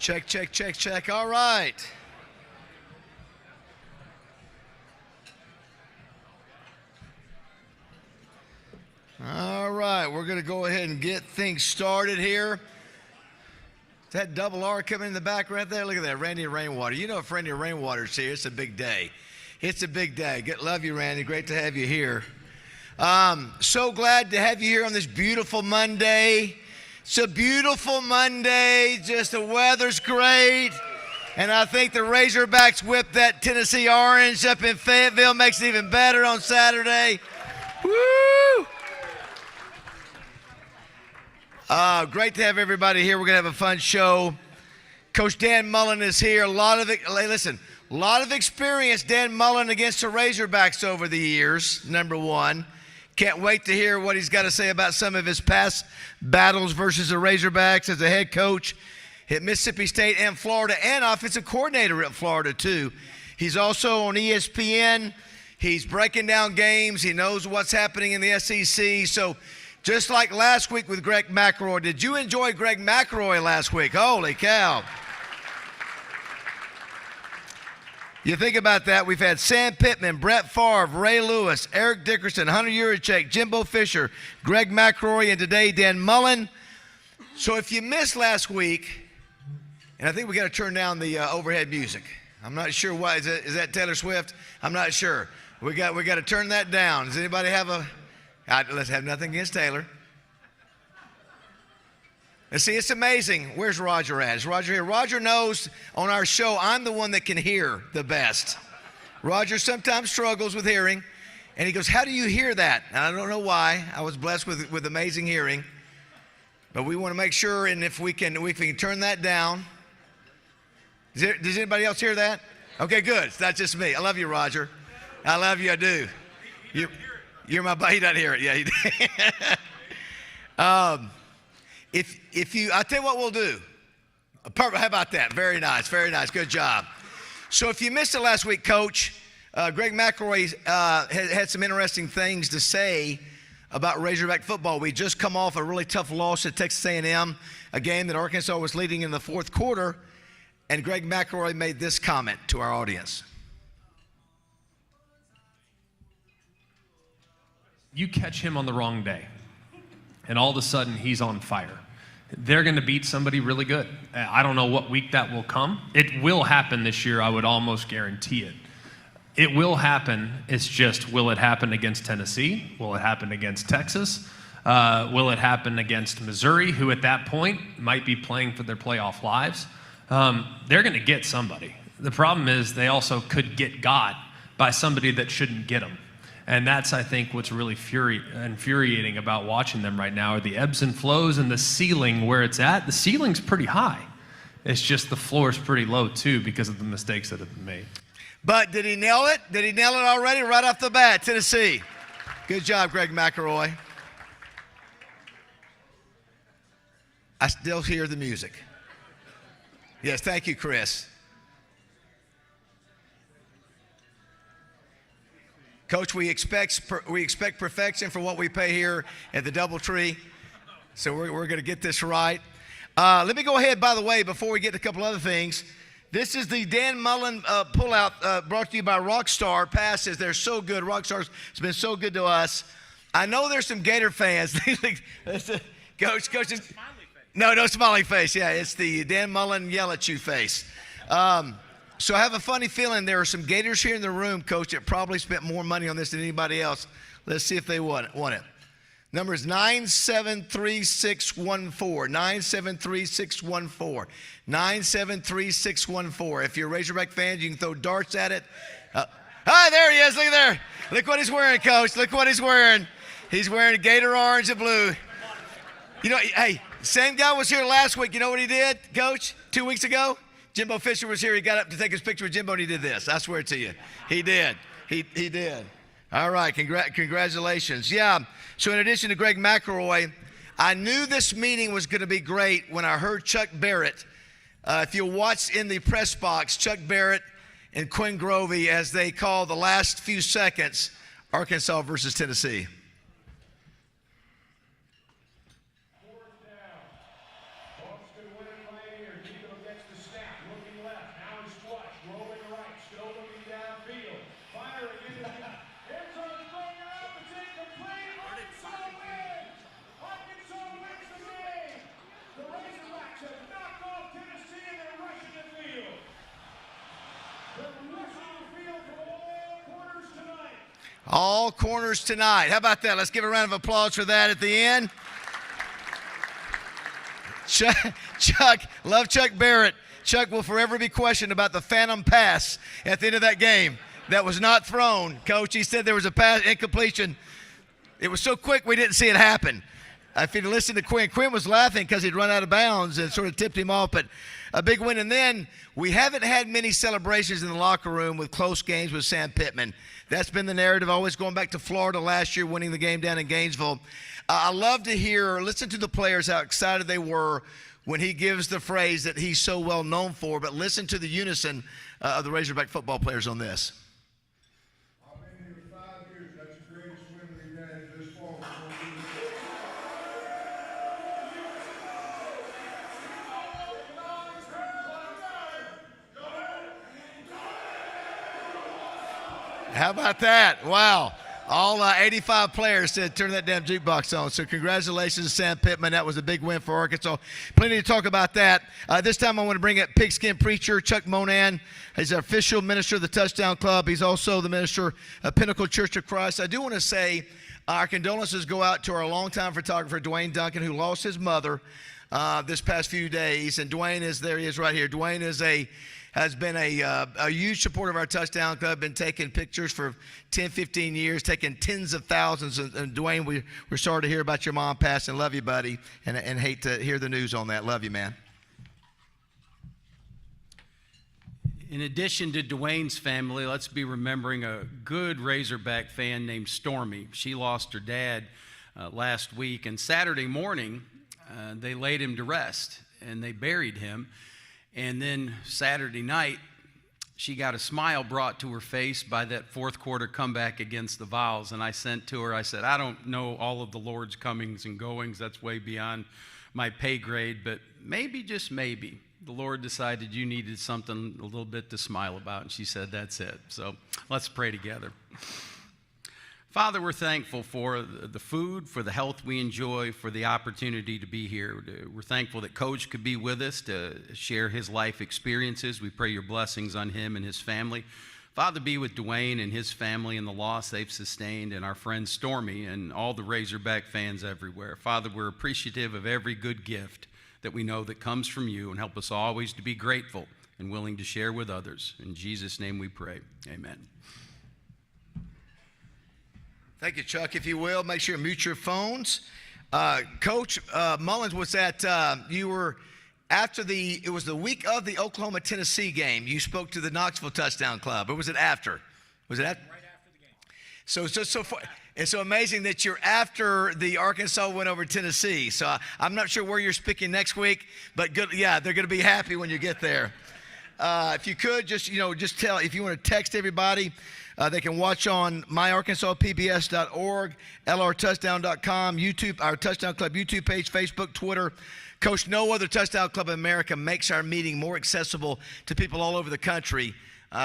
Check, check, check, check. All right. All right, we're going to go ahead and get things started here. Is that double R coming in the back right there? Look at that, Randy Rainwater. You know if Randy Rainwater's here, it's a big day. It's a big day. Love you, Randy. Great to have you here. So glad to have you here on this beautiful Monday. It's a beautiful Monday. Just the weather's great. And I think the Razorbacks whipped that Tennessee Orange up in Fayetteville. Makes it even better on Saturday. Woo! Great to have everybody here. We're going to have a fun show. Coach Dan Mullen is here. A lot of experience, Dan Mullen, against the Razorbacks over the years, number one. Can't wait to hear what he's got to say about some of his past battles versus the Razorbacks as a head coach at Mississippi State and Florida, and offensive coordinator at Florida, too. He's also on ESPN. He's breaking down games. He knows what's happening in the SEC. So just like last week with Greg McElroy, did you enjoy Greg McElroy last week? Holy cow. You think about that, we've had Sam Pittman, Brett Favre, Ray Lewis, Eric Dickerson, Hunter Yurachek, Jimbo Fisher, Greg McElroy, and today Dan Mullen. So if you missed last week, and I think we got to turn down the overhead music. I'm not sure why. Is that Taylor Swift? I'm not sure. We got to turn that down. Does anybody have let's have nothing against Taylor. And see, it's amazing. Where's Roger at? Is Roger here? Roger knows on our show I'm the one that can hear the best. Roger sometimes struggles with hearing, and he goes, how do you hear that? And I don't know why. I was blessed with amazing hearing. But we want to make sure, and if we can turn that down. Does anybody else hear that? Okay, good. It's not just me. I love you, Roger. I love you. I do. You're my buddy. He doesn't hear it. Yeah, he did. I'll tell you what we'll do. Perfect. How about that? Very nice. Very nice. Good job. So if you missed it last week, Coach, Greg McElroy had some interesting things to say about Razorback football. We just come off a really tough loss at Texas A&M, a game that Arkansas was leading in the fourth quarter, and Greg McElroy made this comment to our audience. You catch him on the wrong day, and all of a sudden he's on fire. They're going to beat somebody really good. I don't know what week that will come. It will happen this year. I would almost guarantee it. It will happen. It's just, will it happen against Tennessee? Will it happen against Texas? Will it happen against Missouri, who at that point might be playing for their playoff lives? They're going to get somebody. The problem is they also could get got by somebody that shouldn't get them. And that's, I think, what's really infuriating about watching them right now are the ebbs and flows and the ceiling where it's at. The ceiling's pretty high. It's just the floor's pretty low, too, because of the mistakes that have been made. But did he nail it? Did he nail it already right off the bat? Tennessee. Good job, Greg McElroy. I still hear the music. Yes, thank you, Chris. Coach, we expect perfection for what we pay here at the DoubleTree, so we're going to get this right. Let me go ahead, by the way, before we get to a couple other things. This is the Dan Mullen pullout brought to you by Rockstar Passes. They're so good. Rockstar's been so good to us. I know there's some Gator fans. Coach, no smiling face. Yeah, it's the Dan Mullen yell at you face. So I have a funny feeling there are some Gators here in the room, Coach, that probably spent more money on this than anybody else. Let's see if they want it. Number is 973614. 973614. 973614. If you're a Razorback fan, you can throw darts at it. Hi, there he is. Look there. Look what he's wearing, Coach. Look what he's wearing. He's wearing Gator orange and blue. You know, hey, same guy was here last week. You know what he did, Coach? 2 weeks ago? Jimbo Fisher was here. He got up to take his picture with Jimbo, and he did this. I swear to you. He did. He did. All right. Congratulations. Yeah. So in addition to Greg McElroy, I knew this meeting was going to be great when I heard Chuck Barrett. If you'll watch in the press box, Chuck Barrett and Quinn Grovey as they call the last few seconds, Arkansas versus Tennessee. All corners tonight. How about that? Let's give a round of applause for that at the end. Chuck, love Chuck Barrett. Chuck will forever be questioned about the phantom pass at the end of that game that was not thrown. Coach, he said there was a pass incompletion. It was so quick we didn't see it happen. If you'd listened to Quinn was laughing because he'd run out of bounds and sort of tipped him off, but a big win. And then we haven't had many celebrations in the locker room with close games with Sam Pittman. That's been the narrative, always going back to Florida last year, winning the game down in Gainesville. I love to hear, listen to the players, how excited they were when he gives the phrase that he's so well known for, but listen to the unison of the Razorback football players on this. I've been here 5 years. That's the greatest win we've had this fall. How about that? Wow. All 85 players said turn that damn jukebox on. So congratulations, Sam Pittman. That was a big win for Arkansas. Plenty to talk about that. This time I want to bring up Pigskin Preacher Chuck Monan. He's our official minister of the Touchdown Club. He's also the minister of Pinnacle Church of Christ. I do want to say our condolences go out to our longtime photographer, Dwayne Duncan, who lost his mother this past few days. And Dwayne is, there he is right here. Dwayne has been a huge supporter of our Touchdown Club, been taking pictures for 10, 15 years, taking tens of thousands. And Dwayne, we're sorry to hear about your mom passing. Love you, buddy, and hate to hear the news on that. Love you, man. In addition to Dwayne's family, let's be remembering a good Razorback fan named Stormy. She lost her dad last week, and Saturday morning they laid him to rest, and they buried him. And then Saturday night, she got a smile brought to her face by that fourth quarter comeback against the Vols. And I sent to her, I said, I don't know all of the Lord's comings and goings. That's way beyond my pay grade. But maybe, just maybe, the Lord decided you needed something a little bit to smile about. And she said, that's it. So let's pray together. Father, we're thankful for the food, for the health we enjoy, for the opportunity to be here. We're thankful that Coach could be with us to share his life experiences. We pray your blessings on him and his family. Father, be with Dwayne and his family and the loss they've sustained, and our friend Stormy and all the Razorback fans everywhere. Father, we're appreciative of every good gift that we know that comes from you, and help us always to be grateful and willing to share with others. In Jesus' name we pray. Amen. Thank you, Chuck. If you will, make sure you mute your phones. Coach Mullins was at, you were after it was the week of the Oklahoma-Tennessee game. You spoke to the Knoxville Touchdown Club, or was it after? Was it after? Right after the game. So far, it's so amazing that you're after the Arkansas win over Tennessee. So I'm not sure where you're speaking next week, but good. Yeah, they're going to be happy when you get there. If you could just tell, if you want to text everybody, they can watch on myarkansaspbs.org, lrtouchdown.com, YouTube, our Touchdown Club YouTube page, Facebook, Twitter. Coach, no other Touchdown Club in America makes our meeting more accessible to people all over the country.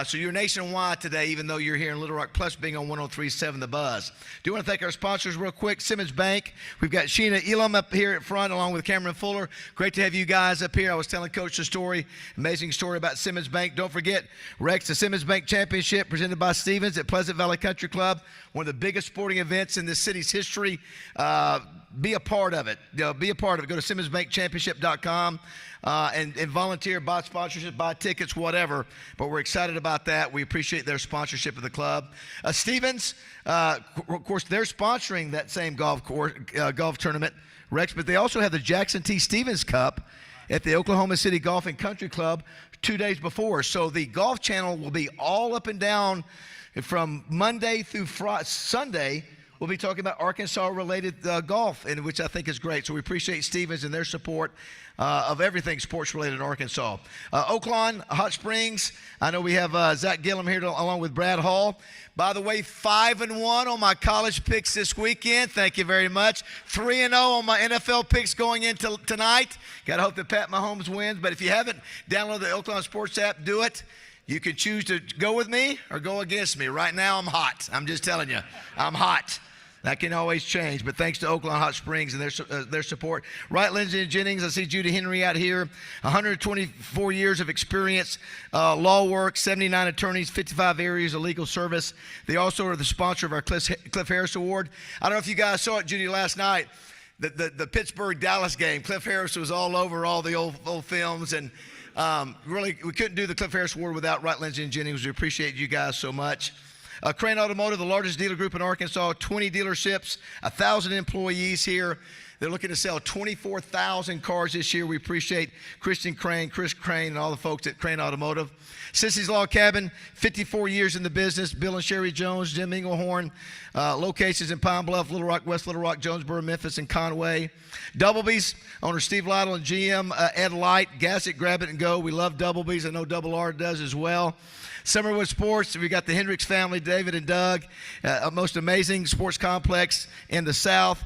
So you're nationwide today, even though you're here in Little Rock, plus being on 103.7 The Buzz. Do want to thank our sponsors real quick. Simmons Bank. We've got Sheena Elam up here at front, along with Cameron Fuller. Great to have you guys up here. I was telling Coach the story, amazing story about Simmons Bank. Don't forget, Rex, the Simmons Bank Championship presented by Stevens at Pleasant Valley Country Club, one of the biggest sporting events in this city's history. Be a part of it. Be a part of it. Go to SimmonsBankChampionship.com. And volunteer, buy sponsorship, buy tickets, whatever. But we're excited about that. We appreciate their sponsorship of the club. Stevens, of course, they're sponsoring that same golf tournament, Rex, but they also have the Jackson T. Stevens Cup at the Oklahoma City Golf and Country Club 2 days before. So the Golf Channel will be all up and down from Monday through Sunday. We'll be talking about Arkansas-related golf, and which I think is great. So we appreciate Stevens and their support of everything sports-related in Arkansas. Oaklawn, Hot Springs. I know we have Zach Gillum here along with Brad Hall. By the way, 5-1 on my college picks this weekend. Thank you very much. 3-0 on my NFL picks going into tonight. Got to hope that Pat Mahomes wins. But if you haven't downloaded the Oaklawn Sports app, do it. You can choose to go with me or go against me. Right now, I'm hot. I'm just telling you, I'm hot. That can always change, but thanks to Oakland Hot Springs and their support. Wright, Lindsay, and Jennings. I see Judy Henry out here. 124 years of experience, law work, 79 attorneys, 55 areas of legal service. They also are the sponsor of our Cliff Harris Award. I don't know if you guys saw it, Judy, last night. The Pittsburgh-Dallas game. Cliff Harris was all over all the old films, and really, we couldn't do the Cliff Harris Award without Wright, Lindsay, and Jennings. We appreciate you guys so much. Crane Automotive, the largest dealer group in Arkansas, 20 dealerships, 1,000 employees here. They're looking to sell 24,000 cars this year. We appreciate Christian Crane, Chris Crane, and all the folks at Crane Automotive. Sissy's Log Cabin, 54 years in the business. Bill and Sherry Jones, Jim Englehorn, locations in Pine Bluff, Little Rock, West Little Rock, Jonesboro, Memphis, and Conway. Doublebees, owner Steve Lytle and GM Ed Light. Gas it, grab it, and go. We love Doublebees. I know Double R does as well. Summerwood Sports, we got the Hendricks family, David and Doug, a most amazing sports complex in the South.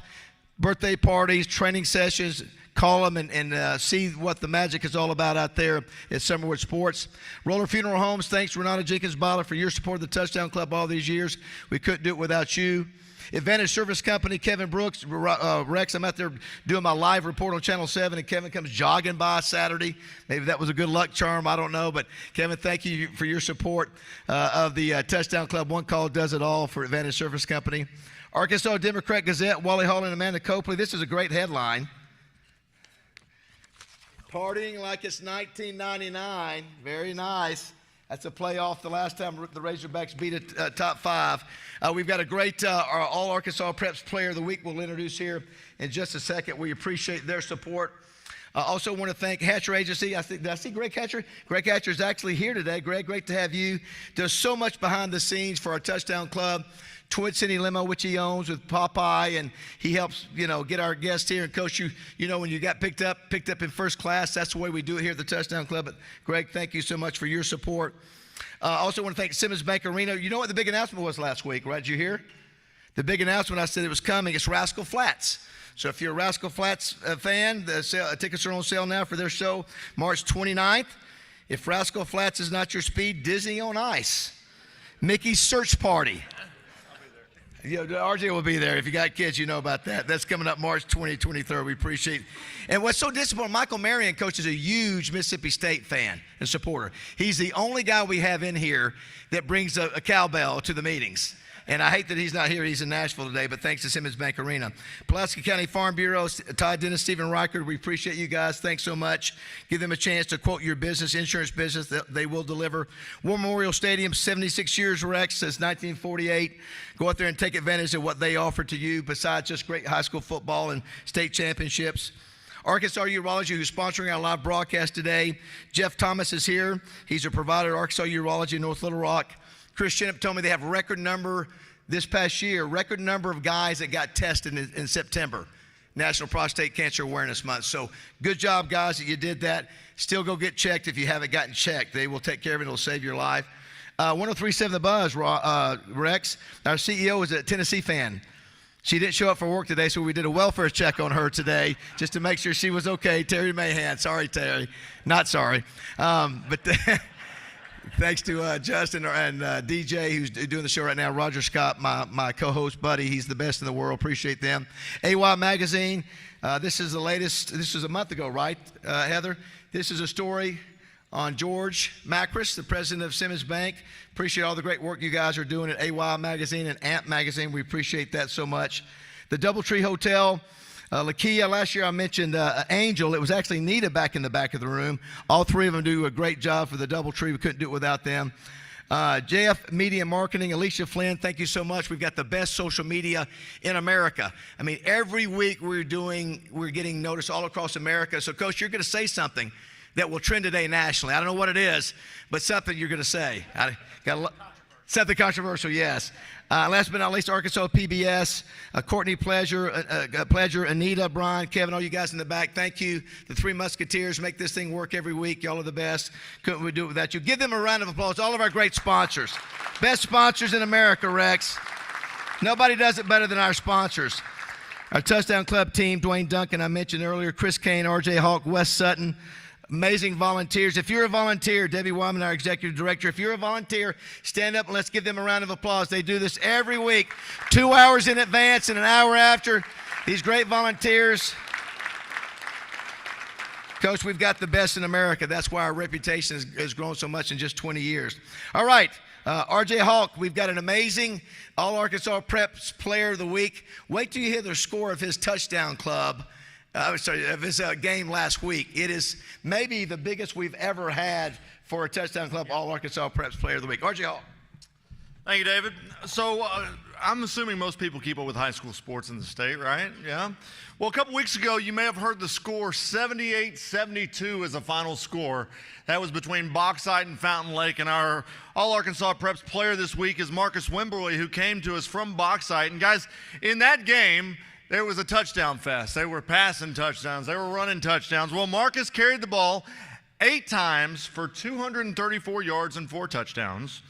Birthday parties, training sessions, call them and see what the magic is all about out there at Summerwood Sports. Roller Funeral Homes, thanks Renata Jenkins-Byler for your support of the Touchdown Club all these years. We couldn't do it without you. Advantage Service Company, Kevin Brooks, Rex, I'm out there doing my live report on Channel 7, and Kevin comes jogging by Saturday. Maybe that was a good luck charm, I don't know. But, Kevin, thank you for your support of the Touchdown Club. One call does it all for Advantage Service Company. Arkansas Democrat Gazette, Wally Hall and Amanda Copley. This is a great headline. Partying like it's 1999. Very nice. That's a playoff the last time the Razorbacks beat a top 5. We've got a great All Arkansas Preps Player of the Week we'll introduce here in just a second. We appreciate their support. I also want to thank Hatcher Agency. Did I see Greg Hatcher? Greg Hatcher is actually here today. Greg, great to have you. Does so much behind the scenes for our Touchdown Club. Twin City Limo, which he owns with Popeye, and he helps, get our guests here. And Coach, when you got picked up in first class, that's the way we do it here at the Touchdown Club. But Greg, thank you so much for your support. I also want to thank Simmons Bank Arena. You know what the big announcement was last week, right? Did you hear? The big announcement, I said it was coming. It's Rascal Flatts. So if you're a Rascal Flatts fan, the tickets are on sale now for their show March 29th. If Rascal Flatts is not your speed, Disney on Ice. Mickey's Search Party. RJ will be there. If you got kids, you know about that. That's coming up March 23rd. We appreciate it. And what's so disappointing, Michael Marion, Coach, is a huge Mississippi State fan and supporter. He's the only guy we have in here that brings a cowbell to the meetings. And I hate that he's not here. He's in Nashville today, but thanks to Simmons Bank Arena. Pulaski County Farm Bureau, Ty Dennis, Stephen Reichard, we appreciate you guys. Thanks so much. Give them a chance to quote your business, insurance business. They will deliver. War Memorial Stadium, 76 years, Rex, since 1948. Go out there and take advantage of what they offer to you besides just great high school football and state championships. Arkansas Urology, who's sponsoring our live broadcast today. Jeff Thomas is here. He's a provider at Arkansas Urology in North Little Rock. Chris Chenop told me they have a record number this past year, record number of guys that got tested in September, National Prostate Cancer Awareness Month. So good job, guys, that you did that. Still go get checked if you haven't gotten checked. They will take care of it. It'll save your life. 103.7 The Buzz, Rex, our CEO is a Tennessee fan. She didn't show up for work today, so we did a welfare check on her today just to make sure she was okay. Terry Mahan. Sorry, Terry. Not sorry. But thanks to Justin and DJ, who's doing the show right now. Roger Scott, my co-host buddy. He's the best in the world. Appreciate them. AY Magazine. This is the latest. This was a month ago, right, Heather? This is a story on George Macris, the president of Simmons Bank. Appreciate all the great work you guys are doing at AY Magazine and AMP Magazine. We appreciate that so much. The DoubleTree Hotel. Lakia, last year I mentioned Angel. It was actually Nita back in the back of the room. All three of them do a great job for the DoubleTree. We couldn't do it without them. JF Media Marketing, Alicia Flynn, thank you so much. We've got the best social media in America. I mean, every week we're getting noticed all across America. So, Coach, you're going to say something that will trend today nationally. I don't know what it is, but something you're going to say. Something controversial, yes. Last but not least, Arkansas PBS, Courtney Pleasure, Anita, Brian, Kevin, all you guys in the back, thank you. The Three Musketeers make this thing work every week. Y'all are the best. Couldn't we do it without you? Give them a round of applause. All of our great sponsors. Best sponsors in America, Rex. Nobody does it better than our sponsors. Our Touchdown Club team, Dwayne Duncan, I mentioned earlier, Chris Kane, RJ Hawk, Wes Sutton, amazing volunteers. If you're a volunteer, Debbie Wyman, our executive director, if you're a volunteer, stand up and let's give them a round of applause. They do this every week, 2 hours in advance and an hour after. These great volunteers. Coach, we've got the best in America. That's why our reputation has grown so much in just 20 years. All right, RJ Hawk, we've got an amazing All-Arkansas Preps Player of the Week. Wait till you hear the score of his touchdown club. Of his game last week. It is maybe the biggest we've ever had for a touchdown club All-Arkansas Preps Player of the Week. RJ Hall. Thank you, David. So I'm assuming most people keep up with high school sports in the state, right? Yeah. Well, a couple weeks ago, you may have heard the score 78-72 as a final score. That was between Bauxite and Fountain Lake, and our All-Arkansas Preps Player this week is Marcus Wimberly, who came to us from Bauxite. And guys, in that game, there was a touchdown fest. They were passing touchdowns. They were running touchdowns. Well, Marcus carried the ball 8 times for 234 yards and 4 touchdowns.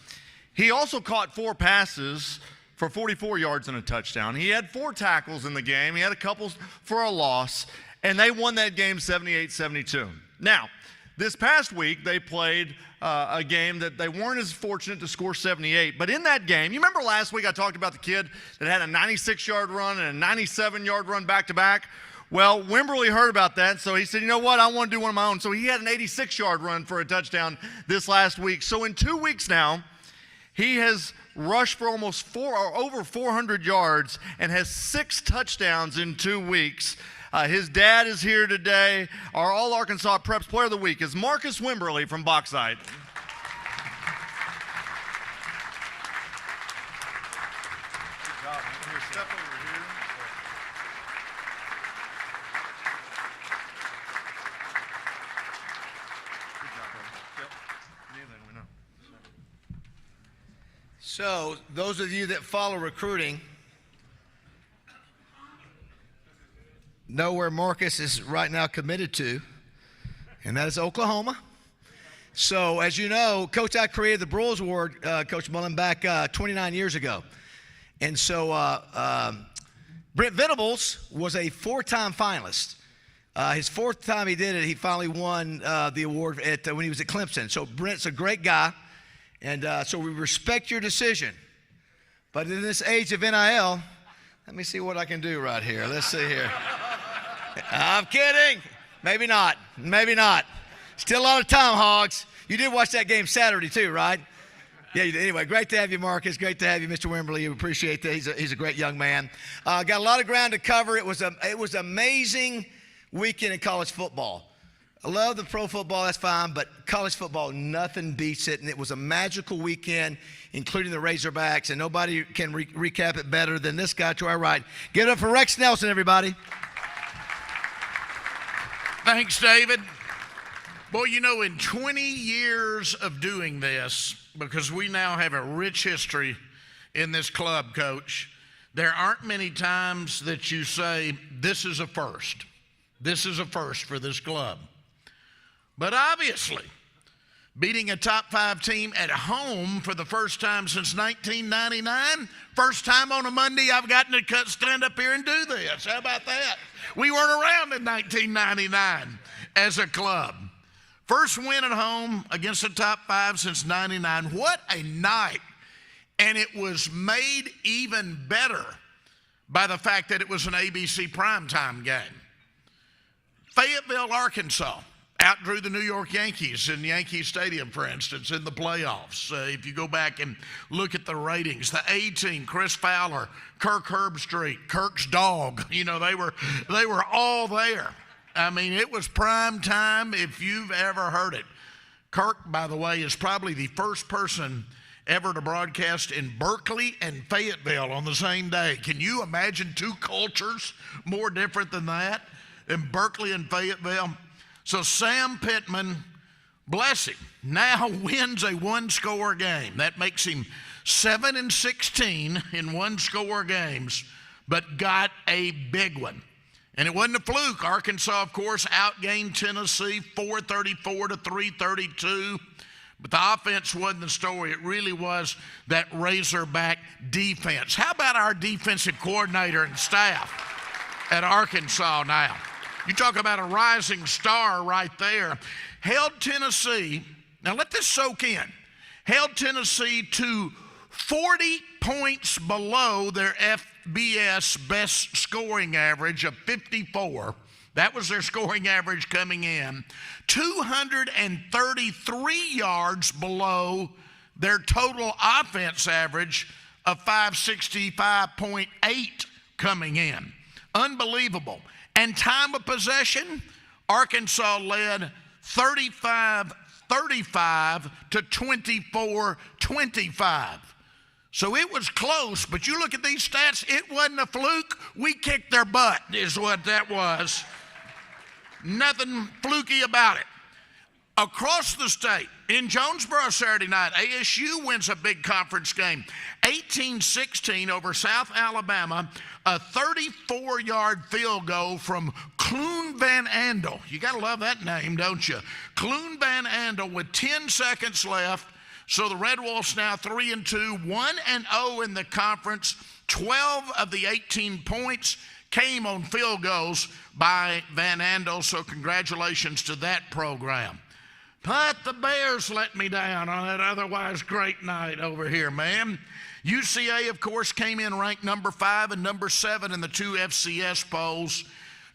He also caught 4 passes for 44 yards and a touchdown. He had 4 tackles in the game. He had a couple for a loss, and they won that game 78-72. Now, this past week, they played a game that they weren't as fortunate to score 78. But in that game, you remember last week I talked about the kid that had a 96-yard run and a 97-yard run back-to-back? Well, Wimberly heard about that, so he said, you know what, I want to do one of my own. So he had an 86-yard run for a touchdown this last week. So in 2 weeks now, he has rushed for almost over 400 yards and has 6 touchdowns in 2 weeks. His dad is here today. Our All-Arkansas Preps Player of the Week is Marcus Wimberly from Bauxite. Good job. Here, step over here. Good job, brother. Yep. Anything we know. So, those of you that follow recruiting know where Marcus is right now committed to, and that is Oklahoma. So, as you know, Coach, I created the Broyles Award, Coach Mullen, back 29 years ago. And so Brent Venables was a 4-time finalist. His 4th time he did it, he finally won the award when he was at Clemson. So Brent's a great guy, and so we respect your decision. But in this age of NIL, let me see what I can do right here. Let's see here. I'm kidding. Maybe not. Maybe not. Still a lot of time, Hogs. You did watch that game Saturday too, right? Yeah, you did. Anyway, great to have you, Marcus. Great to have you, Mr. Wimberly. We appreciate that. He's a great young man. Got a lot of ground to cover. It was amazing weekend in college football. I love the pro football, that's fine, but college football, nothing beats it. And it was a magical weekend, including the Razorbacks, and nobody can recap it better than this guy to our right. Give it up for Rex Nelson, everybody. Thanks, David. Boy, you know, in 20 years of doing this, because we now have a rich history in this club, Coach, there aren't many times that you say, this is a first. This is a first for this club. But obviously, beating a top 5 team at home for the first time since 1999, first time on a Monday I've gotten to stand up here and do this. How about that? We weren't around in 1999 as a club. First win at home against the top 5 since 99. What a night. And it was made even better by the fact that it was an ABC primetime game. Fayetteville, Arkansas outdrew the New York Yankees in Yankee Stadium, for instance, in the playoffs. If you go back and look at the ratings, the A team, Chris Fowler, Kirk Herbstreit, Kirk's dog, you know, they were all there. I mean, it was prime time if you've ever heard it. Kirk, by the way, is probably the first person ever to broadcast in Berkeley and Fayetteville on the same day. Can you imagine 2 cultures more different than that, in Berkeley and Fayetteville? So Sam Pittman, bless him, now wins a 1-score game. That makes him 7-16 in 1-score games, but got a big one. And it wasn't a fluke. Arkansas, of course, outgained Tennessee 434 to 332. But the offense wasn't the story. It really was that Razorback defense. How about our defensive coordinator and staff at Arkansas now? You talk about a rising star right there. Held Tennessee, now let this soak in, held Tennessee to 40 points below their FBS best scoring average of 54. That was their scoring average coming in. 233 yards below their total offense average of 565.8 coming in. Unbelievable. And time of possession, Arkansas led 35-35 to 24-25. So it was close, but you look at these stats, it wasn't a fluke. We kicked their butt is what that was. Nothing fluky about it. Across the state, in Jonesboro Saturday night, ASU wins a big conference game, 18-16 over South Alabama, a 34-yard field goal from Clune Van Andel. You got to love that name, don't you? Clune Van Andel with 10 seconds left. So the Red Wolves now 3-2, 1-0 in the conference. 12 of the 18 points came on field goals by Van Andel, so congratulations to that program. But the Bears let me down on that otherwise great night over here, man. UCA, of course, came in ranked number 5 and number 7 in the 2 FCS polls.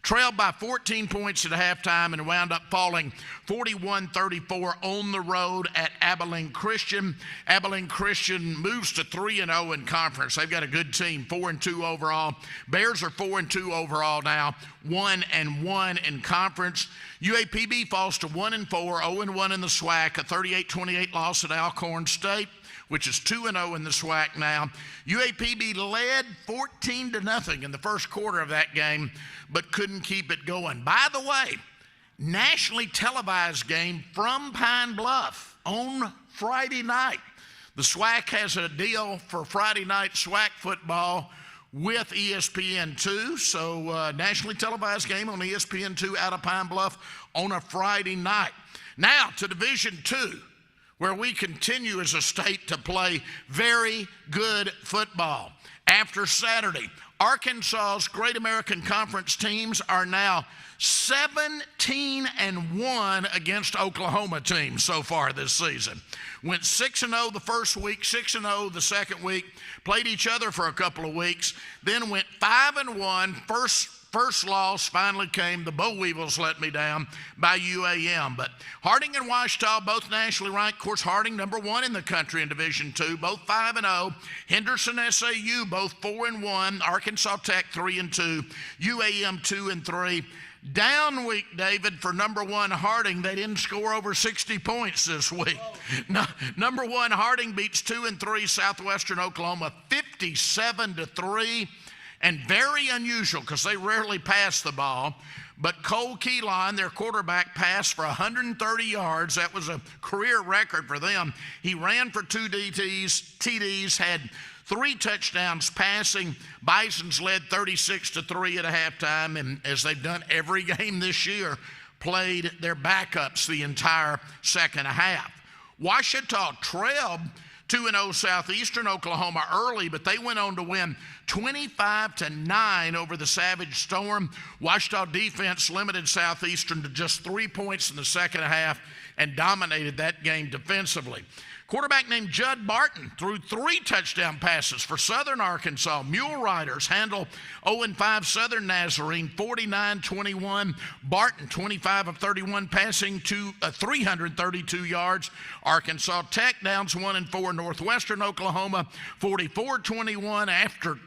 Trailed by 14 points at halftime and wound up falling 41-34 on the road at Abilene Christian. Abilene Christian moves to 3-0 in conference. They've got a good team, 4-2 overall. Bears are 4-2 overall now, 1-1 in conference. UAPB falls to 1-4, 0-1 in the SWAC, a 38-28 loss at Alcorn State, which is 2-0 in the SWAC now. UAPB led 14-0 in the first quarter of that game, but couldn't keep it going. By the way, nationally televised game from Pine Bluff on Friday night. The SWAC has a deal for Friday night SWAC football with ESPN2, so nationally televised game on ESPN2 out of Pine Bluff on a Friday night. Now to Division II, where we continue as a state to play very good football. After Saturday, Arkansas's Great American Conference teams are now 17-1 against Oklahoma teams so far this season. Went 6-0 the first week, 6-0 the second week, played each other for a couple of weeks, then went 5-1. First loss finally came. The Boll Weevils let me down by UAM. But Harding and Ouachita, both nationally ranked. Of course, Harding number 1 in the country in Division II, both 5-0. Henderson, SAU, both 4-1. Arkansas Tech 3-2. UAM 2-3. Down week, David, for number 1 Harding. They didn't score over 60 points this week. No, number 1 Harding beats 2-3 Southwestern Oklahoma 57-3. And very unusual because they rarely pass the ball. But Cole Keeline, their quarterback, passed for 130 yards. That was a career record for them. He ran for 2 TDs, had 3 touchdowns passing. Bisons led 36-3 at a halftime, and as they've done every game this year, played their backups the entire second half. Ouachita trailed 2-0 Southeastern Oklahoma early, but they went on to win 25-9 over the Savage Storm. Ouachita defense limited Southeastern to just 3 points in the second half and dominated that game defensively. Quarterback named Judd Barton threw 3 touchdown passes for Southern Arkansas. Mule Riders handle 0-5 Southern Nazarene 49-21. Barton 25 of 31 passing to 332 yards. Arkansas Tech downs 1-4 Northwestern Oklahoma 44-21 after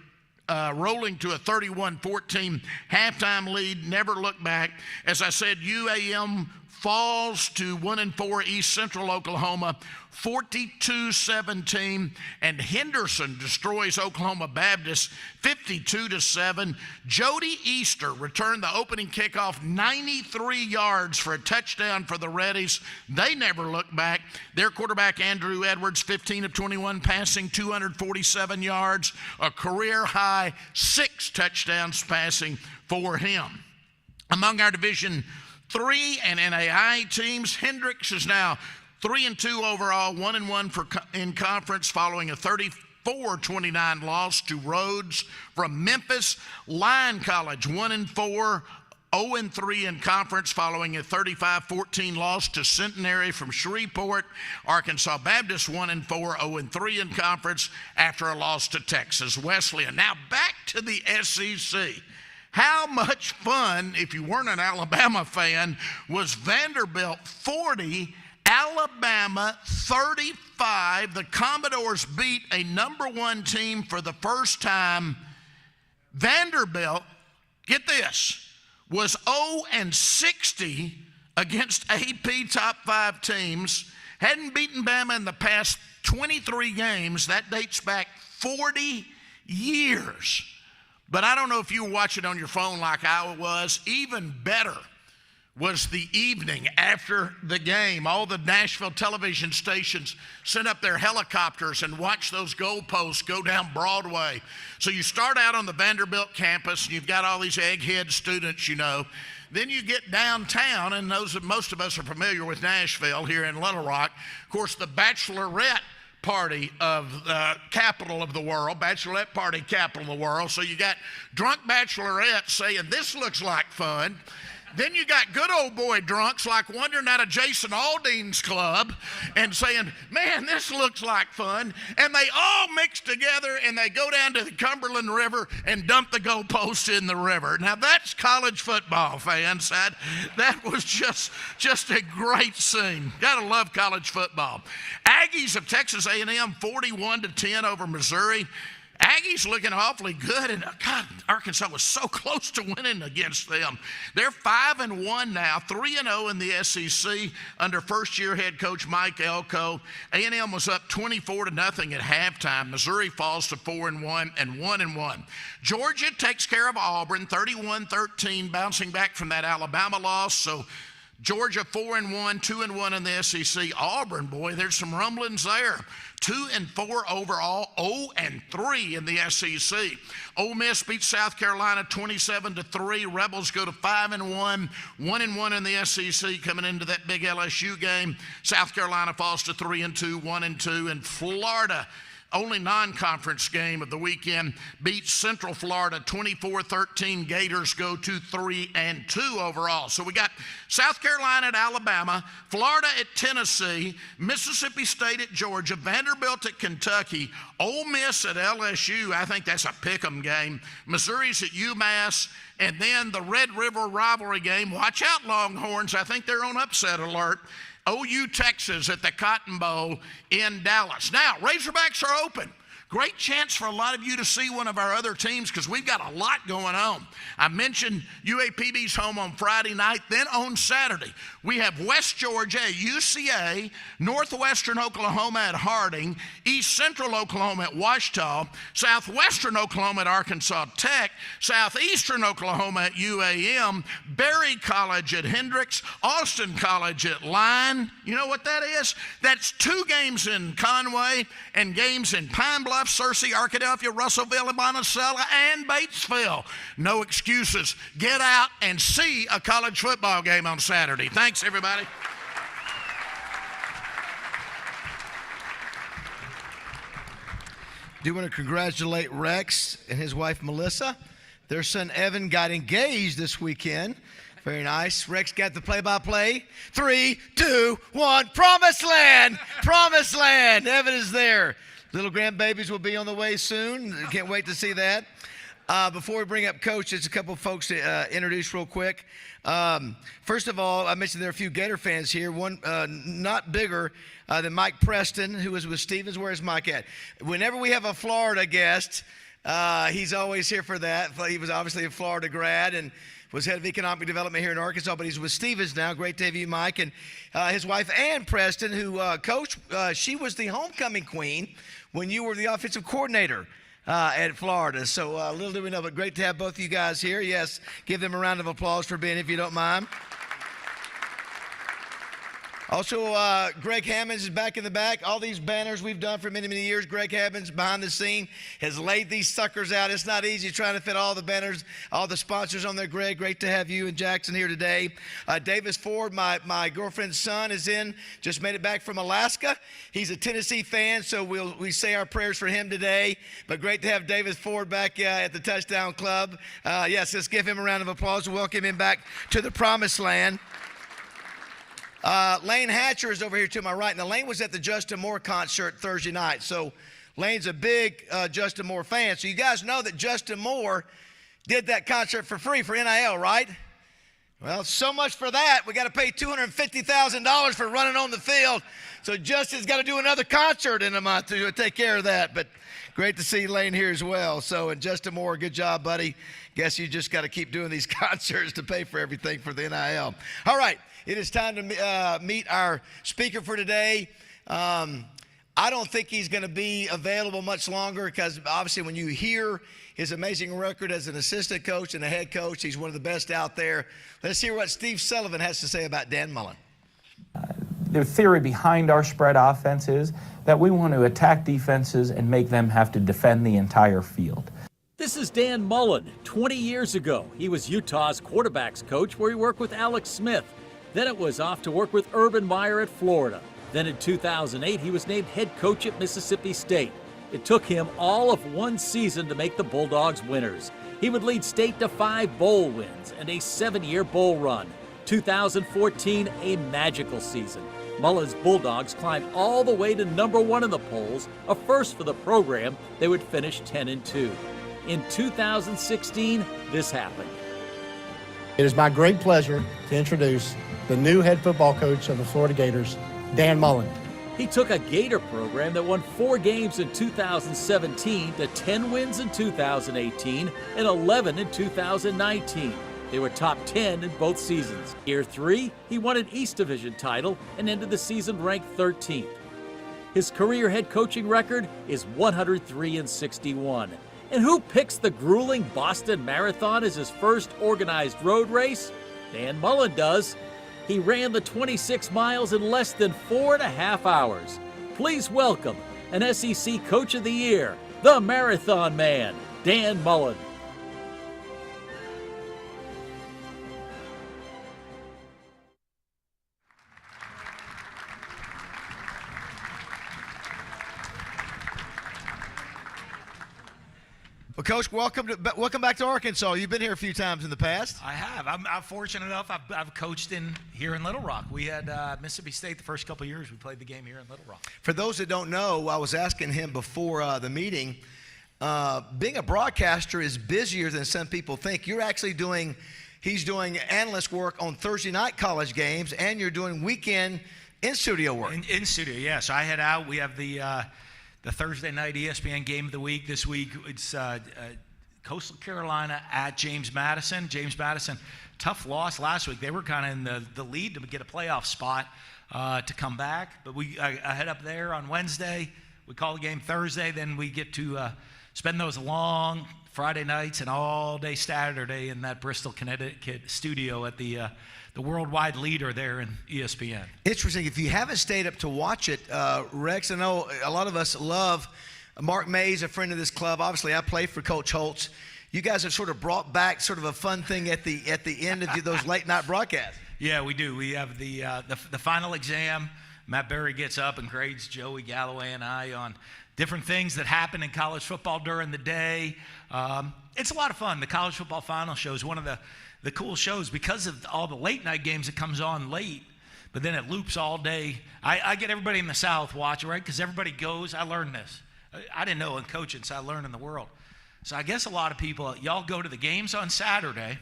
rolling to a 31-14 halftime lead. Never looked back. As I said, UAM falls to 1-4 East Central Oklahoma 42-17, and Henderson destroys Oklahoma Baptist 52-7. Jody Easter returned the opening kickoff 93 yards for a touchdown for the Reddies. They never looked back. Their quarterback Andrew Edwards 15 of 21 passing 247 yards, a career high 6 touchdowns passing for him. Among our Division III and NAI teams, Hendricks is now 3-2 overall, 1-1 in conference following a 34-29 loss to Rhodes from Memphis. Lyon College 1-4 0-3 in conference following a 35-14 loss to Centenary from Shreveport. Arkansas Baptist 1-4, 0-3 in conference after a loss to Texas Wesleyan. Now back to the SEC. How much fun, if you weren't an Alabama fan, was Vanderbilt 40, Alabama 35. The Commodores beat a number one team for the first time. Vanderbilt, get this, was 0-60 against AP top 5 teams. Hadn't beaten Bama in the past 23 games. That dates back 40 years. But I don't know if you were watching on your phone like I was. Even better was the evening after the game. All the Nashville television stations sent up their helicopters and watched those goalposts go down Broadway. So you start out on the Vanderbilt campus, and you've got all these egghead students, you know. Then you get downtown, and most of us are familiar with Nashville here in Little Rock. Of course, the bachelorette party of capital of the world, bachelorette party capital of the world. So you got drunk bachelorettes saying, this looks like fun. Then you got good old boy drunks like wandering out of Jason Aldean's club and saying, man, this looks like fun. And they all mix together and they go down to the Cumberland River and dump the goalposts in the river. Now that's college football, fans. That was just a great scene. Gotta love college football. Aggies of Texas A&M 41-10 over Missouri. Aggies looking awfully good, and God, Arkansas was so close to winning against them. They're 5-1 now, 3-0 in the SEC under first-year head coach Mike Elko. A&M was up 24-0 at halftime. Missouri falls to 4-1 and 1-1. Georgia takes care of Auburn, 31-13, bouncing back from that Alabama loss. So Georgia 4-1, 2-1 in the SEC. Auburn, boy, there's some rumblings there. 2-4 overall, 0-3 in the SEC. Ole Miss beats South Carolina 27-3. Rebels go to 5-1, 1-1 in the SEC coming into that big LSU game. South Carolina falls to 3-2, 1-2, and Florida, only non-conference game of the weekend, beats Central Florida 24-13. Gators go to 3-2 overall. So we got South Carolina at Alabama, Florida at Tennessee, Mississippi State at Georgia, Vanderbilt at Kentucky, Ole Miss at LSU. I think that's a pick'em game. Missouri's at UMass, and then the Red River rivalry game. Watch out, Longhorns. I think they're on upset alert. OU Texas at the Cotton Bowl in Dallas. Now, Razorbacks are open. Great chance for a lot of you to see one of our other teams because we've got a lot going on. I mentioned UAPB's home on Friday night. Then on Saturday, we have West Georgia at UCA, Northwestern Oklahoma at Harding, East Central Oklahoma at Ouachita, Southwestern Oklahoma at Arkansas Tech, Southeastern Oklahoma at UAM, Berry College at Hendrix, Austin College at Line. You know what that is? That's 2 games in Conway and games in Pine Bluff, Searcy, Arkadelphia, Russellville, and Monticello, and Batesville. No excuses. Get out and see a college football game on Saturday. Thanks, everybody. Do want to congratulate Rex and his wife, Melissa. Their son, Evan, got engaged this weekend. Very nice. Rex got the play-by-play. 3, 2, 1. Promised land. Promised land. Evan is there. Little grandbabies will be on the way soon. Can't wait to see that. Before we bring up Coach, there's a couple of folks to introduce real quick. First of all, I mentioned there are a few Gator fans here. One not bigger than Mike Preston, who was with Stevens. Where's Mike at? Whenever we have a Florida guest, he's always here for that. He was obviously a Florida grad and was head of economic development here in Arkansas, but he's with Stevens now. Great to have you, Mike. And his wife, Ann Preston, who coached, she was the homecoming queen when you were the offensive coordinator at Florida. So little do we know, but great to have both of you guys here. Yes, give them a round of applause for being, if you don't mind. Also, Greg Hammonds is back in the back. All these banners we've done for many, many years, Greg Hammonds behind the scene has laid these suckers out. It's not easy trying to fit all the banners, all the sponsors on there. Greg, great to have you and Jackson here today. Davis Ford, my girlfriend's son, is in, just made it back from Alaska. He's a Tennessee fan, so we say our prayers for him today. But great to have Davis Ford back at the Touchdown Club. Yes, let's give him a round of applause and welcome him back to the promised land. Lane Hatcher is over here to my right. Now, Lane was at the Justin Moore concert Thursday night. So Lane's a big Justin Moore fan. So you guys know that Justin Moore did that concert for free for NIL, right? Well, so much for that. We got to pay $250,000 for running on the field. So Justin's got to do another concert in a month to take care of that. But great to see Lane here as well. So, and Justin Moore, good job, buddy. Guess you just got to keep doing these concerts to pay for everything for the NIL. All right. It is time to meet our speaker for today. I don't think he's going to be available much longer because obviously when you hear his amazing record as an assistant coach and a head coach, he's one of the best out there. Let's hear what Steve Sullivan has to say about Dan Mullen. The theory behind our spread offense is that we want to attack defenses and make them have to defend the entire field. This is Dan Mullen. 20 years ago, he was Utah's quarterbacks coach where he worked with Alex Smith. Then it was off to work with Urban Meyer at Florida. Then in 2008, he was named head coach at Mississippi State. It took him all of one season to make the Bulldogs winners. He would lead State to 5 bowl wins and a 7-year bowl run. 2014, a magical season. Mullen's Bulldogs climbed all the way to #1 in the polls, a first for the program. They would finish 10-2. In 2016, this happened. It is my great pleasure to introduce the new head football coach of the Florida Gators, Dan Mullen. He took a Gator program that won 4 games in 2017 to 10 wins in 2018 and 11 in 2019. They were top 10 in both seasons. Year 3, he won an East Division title and ended the season ranked 13th. His career head coaching record is 103-61. And who picks the grueling Boston Marathon as his first organized road race? Dan Mullen does. He ran the 26 miles in less than 4.5 hours. Please welcome an SEC Coach of the Year, the Marathon Man, Dan Mullen. Well, Coach, welcome back to Arkansas. You've been here a few times in the past. I have. I'm fortunate enough. I've coached here in Little Rock. We had Mississippi State the first couple of years. We played the game here in Little Rock. For those that don't know, I was asking him before the meeting, being a broadcaster is busier than some people think. He's doing analyst work on Thursday night college games, and you're doing weekend in-studio work. In studio, yeah. So I head out. We have the Thursday night ESPN Game of the Week. This week it's Coastal Carolina at James Madison. James Madison, tough loss last week. They were kind of in the lead to get a playoff spot to come back. But I head up there on Wednesday. We call the game Thursday. Then we get to spend those long Friday nights and all day Saturday in that Bristol, Connecticut studio at the worldwide leader there in ESPN. Interesting. If you haven't stayed up to watch it, Rex, I know a lot of us love Mark Mays, a friend of this club. Obviously, I play for Coach Holtz. You guys have sort of brought back sort of a fun thing at the end of those late night broadcasts. Yeah, we do. We have the final exam. Matt Berry gets up and grades Joey Galloway and I on different things that happen in college football during the day. It's a lot of fun. The college football final show is one of the cool shows because of all the late night games that comes on late, but then it loops all day. I get everybody in the South watching, right? Because everybody goes. I learned this. I didn't know in coaching, so I learned in the world. So I guess a lot of people, y'all go to the games on Saturday.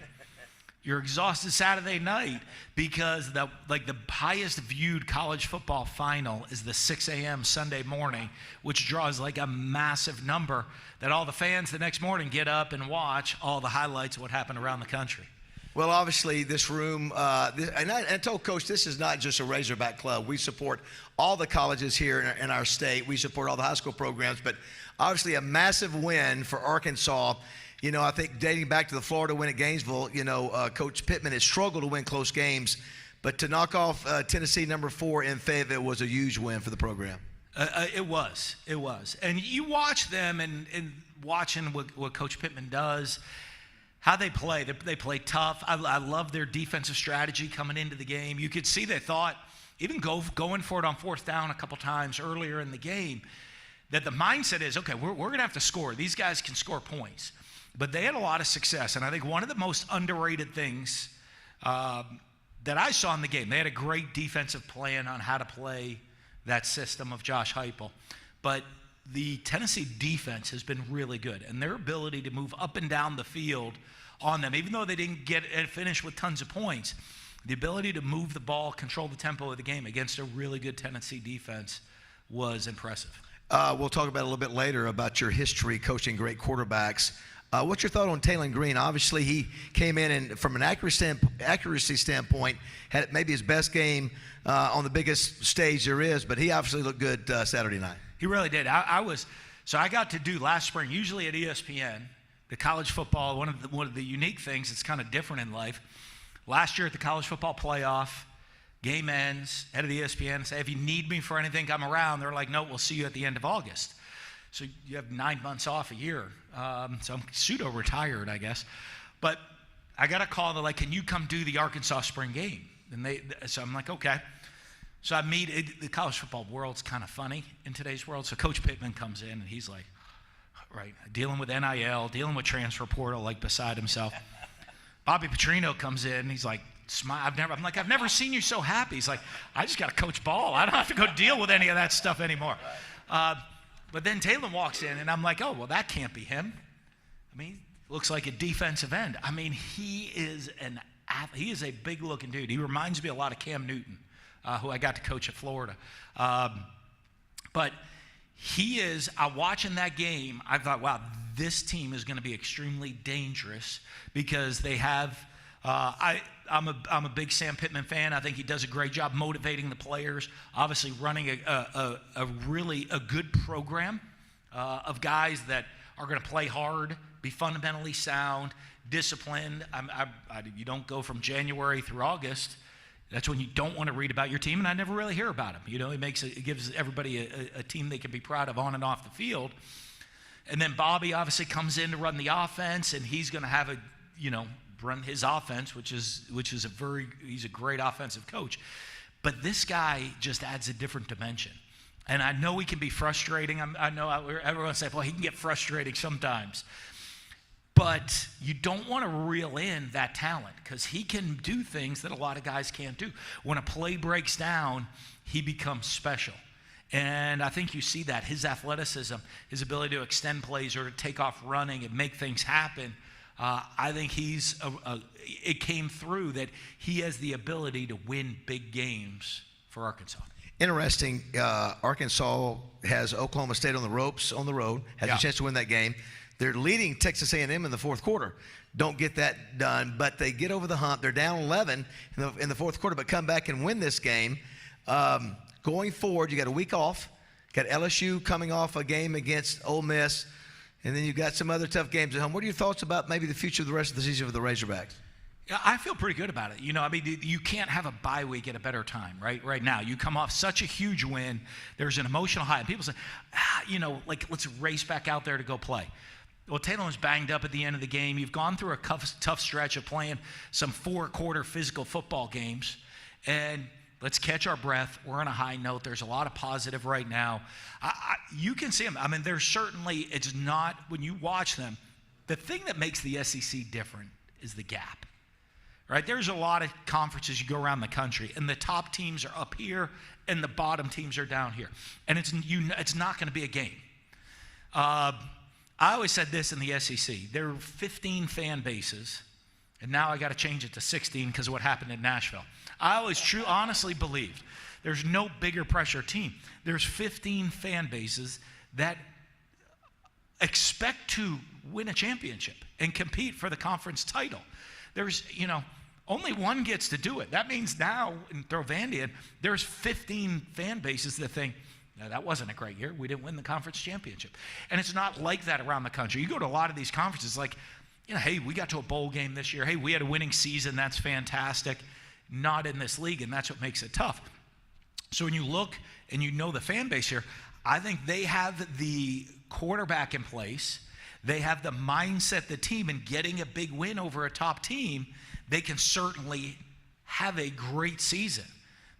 You're exhausted Saturday night because the highest viewed college football final is the 6 a.m. Sunday morning, which draws like a massive number that all the fans the next morning get up and watch all the highlights of what happened around the country. Well, obviously, this room, and I told Coach, this is not just a Razorback club. We support all the colleges here in our state. We support all the high school programs, but obviously a massive win for Arkansas. You know, I think dating back to the Florida win at Gainesville, Coach Pittman has struggled to win close games. But to knock off Tennessee number 4 in Fayetteville was a huge win for the program. It was. And you watch them and watching what Coach Pittman does, how they play. They play tough. I love their defensive strategy coming into the game. You could see they thought, even going for it on 4th down a couple times earlier in the game, that the mindset is, okay, we're going to have to score. These guys can score points. But they had a lot of success. And I think one of the most underrated things that I saw in the game, they had a great defensive plan on how to play that system of Josh Heupel. But the Tennessee defense has been really good, and their ability to move up and down the field on them, even though they didn't get it finished with tons of points, the ability to move the ball, control the tempo of the game against a really good Tennessee defense was impressive. We'll talk about a little bit later about your history coaching great quarterbacks. What's your thought on Taylon Green? Obviously, he came in and from an accuracy standpoint, had maybe his best game on the biggest stage there is, but he obviously looked good Saturday night. He really did. So I got to do last spring, usually at ESPN, the college football, one of the unique things that's kind of different in life. Last year at the college football playoff, game ends, head of the ESPN, say, if you need me for anything, I'm around. They're like, no, we'll see you at the end of August. So you have 9 months off a year. So I'm pseudo-retired, I guess. But I got a call. They're like, can you come do the Arkansas spring game? And so I'm like, okay. So I meet, the college football world's kind of funny in today's world. So Coach Pittman comes in, and he's like, right, dealing with NIL, dealing with transfer portal, like beside himself. Bobby Petrino comes in, and he's like, smile. I've never seen you so happy. He's like, I just got to coach ball. I don't have to go deal with any of that stuff anymore. But then Taylor walks in, and I'm like, oh, well, that can't be him. I mean, he looks like a defensive end. I mean, he is a big-looking dude. He reminds me a lot of Cam Newton, who I got to coach at Florida. But he is, watching that game, I thought, wow, this team is going to be extremely dangerous because they have I'm a big Sam Pittman fan. I think he does a great job motivating the players, obviously running a really good program of guys that are going to play hard, be fundamentally sound, disciplined. You don't go from January through August. That's when you don't want to read about your team, and I never really hear about him. You know, it gives everybody a team they can be proud of on and off the field. And then Bobby obviously comes in to run the offense, and he's going to have run his offense, which is he's a great offensive coach. But this guy just adds a different dimension. And I know he can be frustrating. I know everyone says, well, he can get frustrating sometimes. But you don't want to reel in that talent because he can do things that a lot of guys can't do. When a play breaks down, he becomes special. And I think you see that, his athleticism, his ability to extend plays or to take off running and make things happen. I think it came through that he has the ability to win big games for Arkansas. Interesting. Arkansas has Oklahoma State on the ropes on the road, has a chance to win that game. They're leading Texas A&M in the fourth quarter. Don't get that done, but they get over the hump. They're down 11 in the fourth quarter, but come back and win this game. Going forward, you got a week off. Got LSU coming off a game against Ole Miss. And then you've got some other tough games at home. What are your thoughts about maybe the future of the rest of the season for the Razorbacks? Yeah, I feel pretty good about it. You know, I mean, you can't have a bye week at a better time, right? Right now, you come off such a huge win. There's an emotional high. And people say, let's race back out there to go play. Well, Taylor was banged up at the end of the game. You've gone through a tough stretch of playing some 4-quarter physical football games. And let's catch our breath. We're on a high note. There's a lot of positive right now. You can see them. I mean, there's certainly, it's not, when you watch them, the thing that makes the SEC different is the gap, right? There's a lot of conferences you go around the country, and the top teams are up here, and the bottom teams are down here. And it's not going to be a game. I always said this in the SEC. There are 15 fan bases, and now I got to change it to 16 because of what happened in Nashville. I always honestly believed there's no bigger pressure team. There's 15 fan bases that expect to win a championship and compete for the conference title. There's, only one gets to do it. That means now, and throw Vandy in, there's 15 fan bases that think, no, that wasn't a great year. We didn't win the conference championship. And it's not like that around the country. You go to a lot of these conferences like, hey, we got to a bowl game this year. Hey, we had a winning season. That's fantastic. not in this league, and that's what makes it tough. So when you look and you know the fan base here, I think they have the quarterback in place. They have the mindset, the team, and getting a big win over a top team, they can certainly have a great season.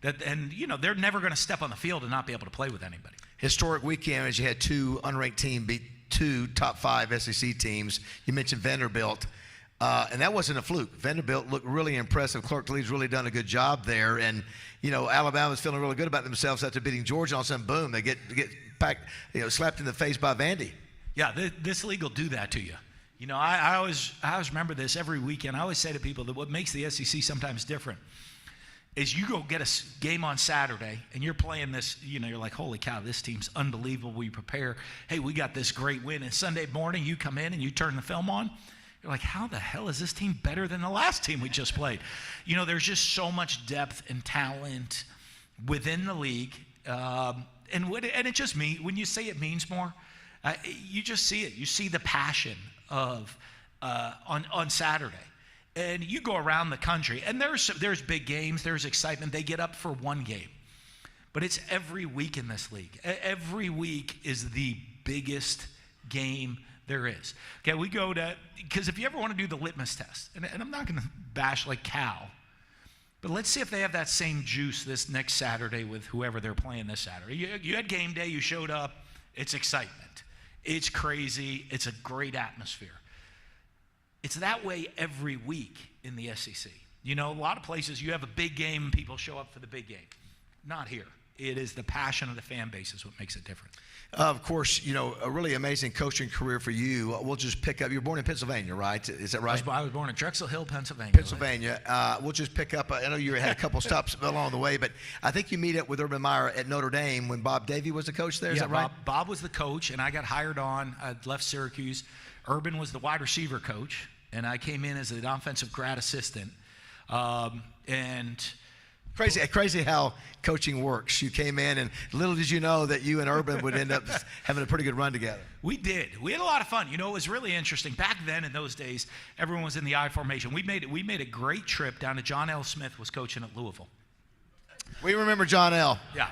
And they're never going to step on the field and not be able to play with anybody. Historic weekend as you had two unranked teams beat two top 5 SEC teams. You mentioned Vanderbilt, and that wasn't a fluke. Vanderbilt looked really impressive. Clark Lee's really done a good job there, and Alabama's feeling really good about themselves after beating Georgia. All of a sudden, boom, they get packed, slapped in the face by Vandy. Yeah, this league will do that to you. I always remember this every weekend. I always say to people that what makes the SEC sometimes different is you go get a game on Saturday and you're playing this, you're like, holy cow, this team's unbelievable. We prepare. Hey, we got this great win. And Sunday morning you come in and you turn the film on. You're like, how the hell is this team better than the last team we just played? There's just so much depth and talent within the league. And it just means, when you say it means more, you just see it. You see the passion of on Saturday. And you go around the country, and there's big games, there's excitement. They get up for one game. But it's every week in this league. Every week is the biggest game there is. Okay, we go to, because if you ever want to do the litmus test, and I'm not going to bash like Cal, but let's see if they have that same juice this next Saturday with whoever they're playing this Saturday. You had game day, you showed up, it's excitement. It's crazy, it's a great atmosphere. It's that way every week in the SEC. A lot of places you have a big game and people show up for the big game. Not here. It is the passion of the fan base is what makes it different. Of course, a really amazing coaching career for you. We'll just pick up. You were born in Pennsylvania, right? Is that right? I was born in Drexel Hill, Pennsylvania. We'll just pick up. I know you had a couple stops along the way, but I think you meet up with Urban Meyer at Notre Dame when Bob Davie was the coach there. Is that right? Bob was the coach, and I got hired on. I left Syracuse. Urban was the wide receiver coach, and I came in as an offensive grad assistant. And crazy how coaching works. You came in, and little did you know that you and Urban would end up having a pretty good run together. We did. We had a lot of fun. It was really interesting. Back then, in those days, everyone was in the I formation. We made a great trip down to John L. Smith was coaching at Louisville. We remember John L. Yeah.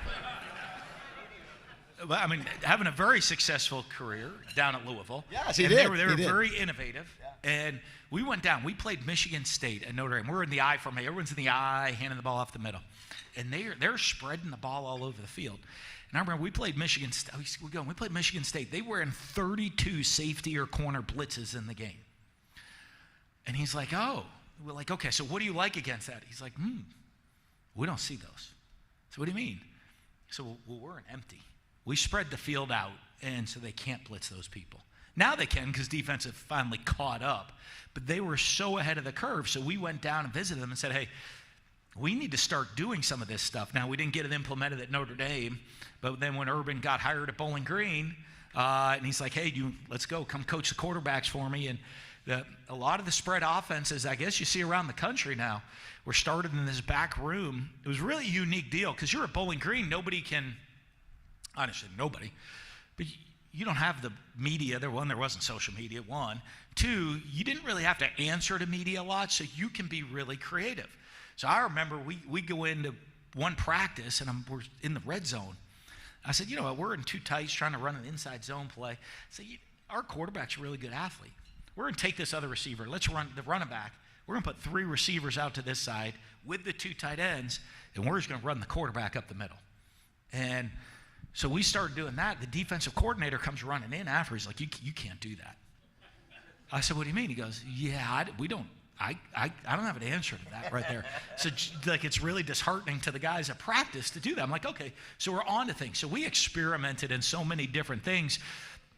I mean, having a very successful career down at Louisville. Yes, he did. They were did. very innovative. Yeah. And we went down. We played Michigan State at Notre Dame. We're in the I formation. Everyone's in the I, handing the ball off the middle. And they're spreading the ball all over the field. And I remember we played Michigan State. We played Michigan State. They were in 32 safety or corner blitzes in the game. And he's like, oh. We're like, okay, so what do you like against that? He's like, we don't see those. So what do you mean? So, well, we're an empty. We spread the field out, and so they can't blitz those people. Now they can because defense have finally caught up. But they were so ahead of the curve, so we went down and visited them and said, hey, we need to start doing some of this stuff. Now, we didn't get it implemented at Notre Dame, but then when Urban got hired at Bowling Green, and he's like, hey, let's go. Come coach the quarterbacks for me. And a lot of the spread offenses, I guess you see around the country now, were started in this back room. It was really a unique deal because you're at Bowling Green. Nobody can, honestly, nobody. But you don't have the media. There wasn't social media, one. Two, you didn't really have to answer to media a lot, so you can be really creative. So I remember we go into one practice, and we're in the red zone. I said, we're in two tights trying to run an inside zone play. I said, our quarterback's a really good athlete. We're going to take this other receiver. Let's run the running back. We're going to put 3 receivers out to this side with the 2 tight ends, and we're just going to run the quarterback up the middle. And so we started doing that. The defensive coordinator comes running in after. He's like, you can't do that. I said, what do you mean? He goes, yeah, I don't have an answer to that right there. So it's really disheartening to the guys at practice to do that. I'm like, okay, so we're on to things. So we experimented in so many different things,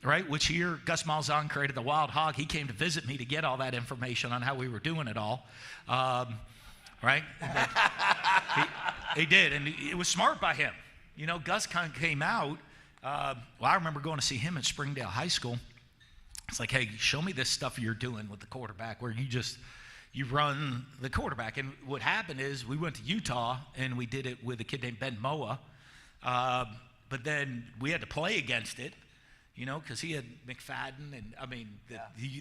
right? Which here, Gus Malzahn created the Wild Hog. He came to visit me to get all that information on how we were doing it all, right? He did, and it was smart by him. Gus kind of came out. I remember going to see him at Springdale High School. It's like, hey, show me this stuff you're doing with the quarterback where you run the quarterback. And what happened is we went to Utah, and we did it with a kid named Ben Moa. But then we had to play against it. you know, because he had McFadden and, I mean,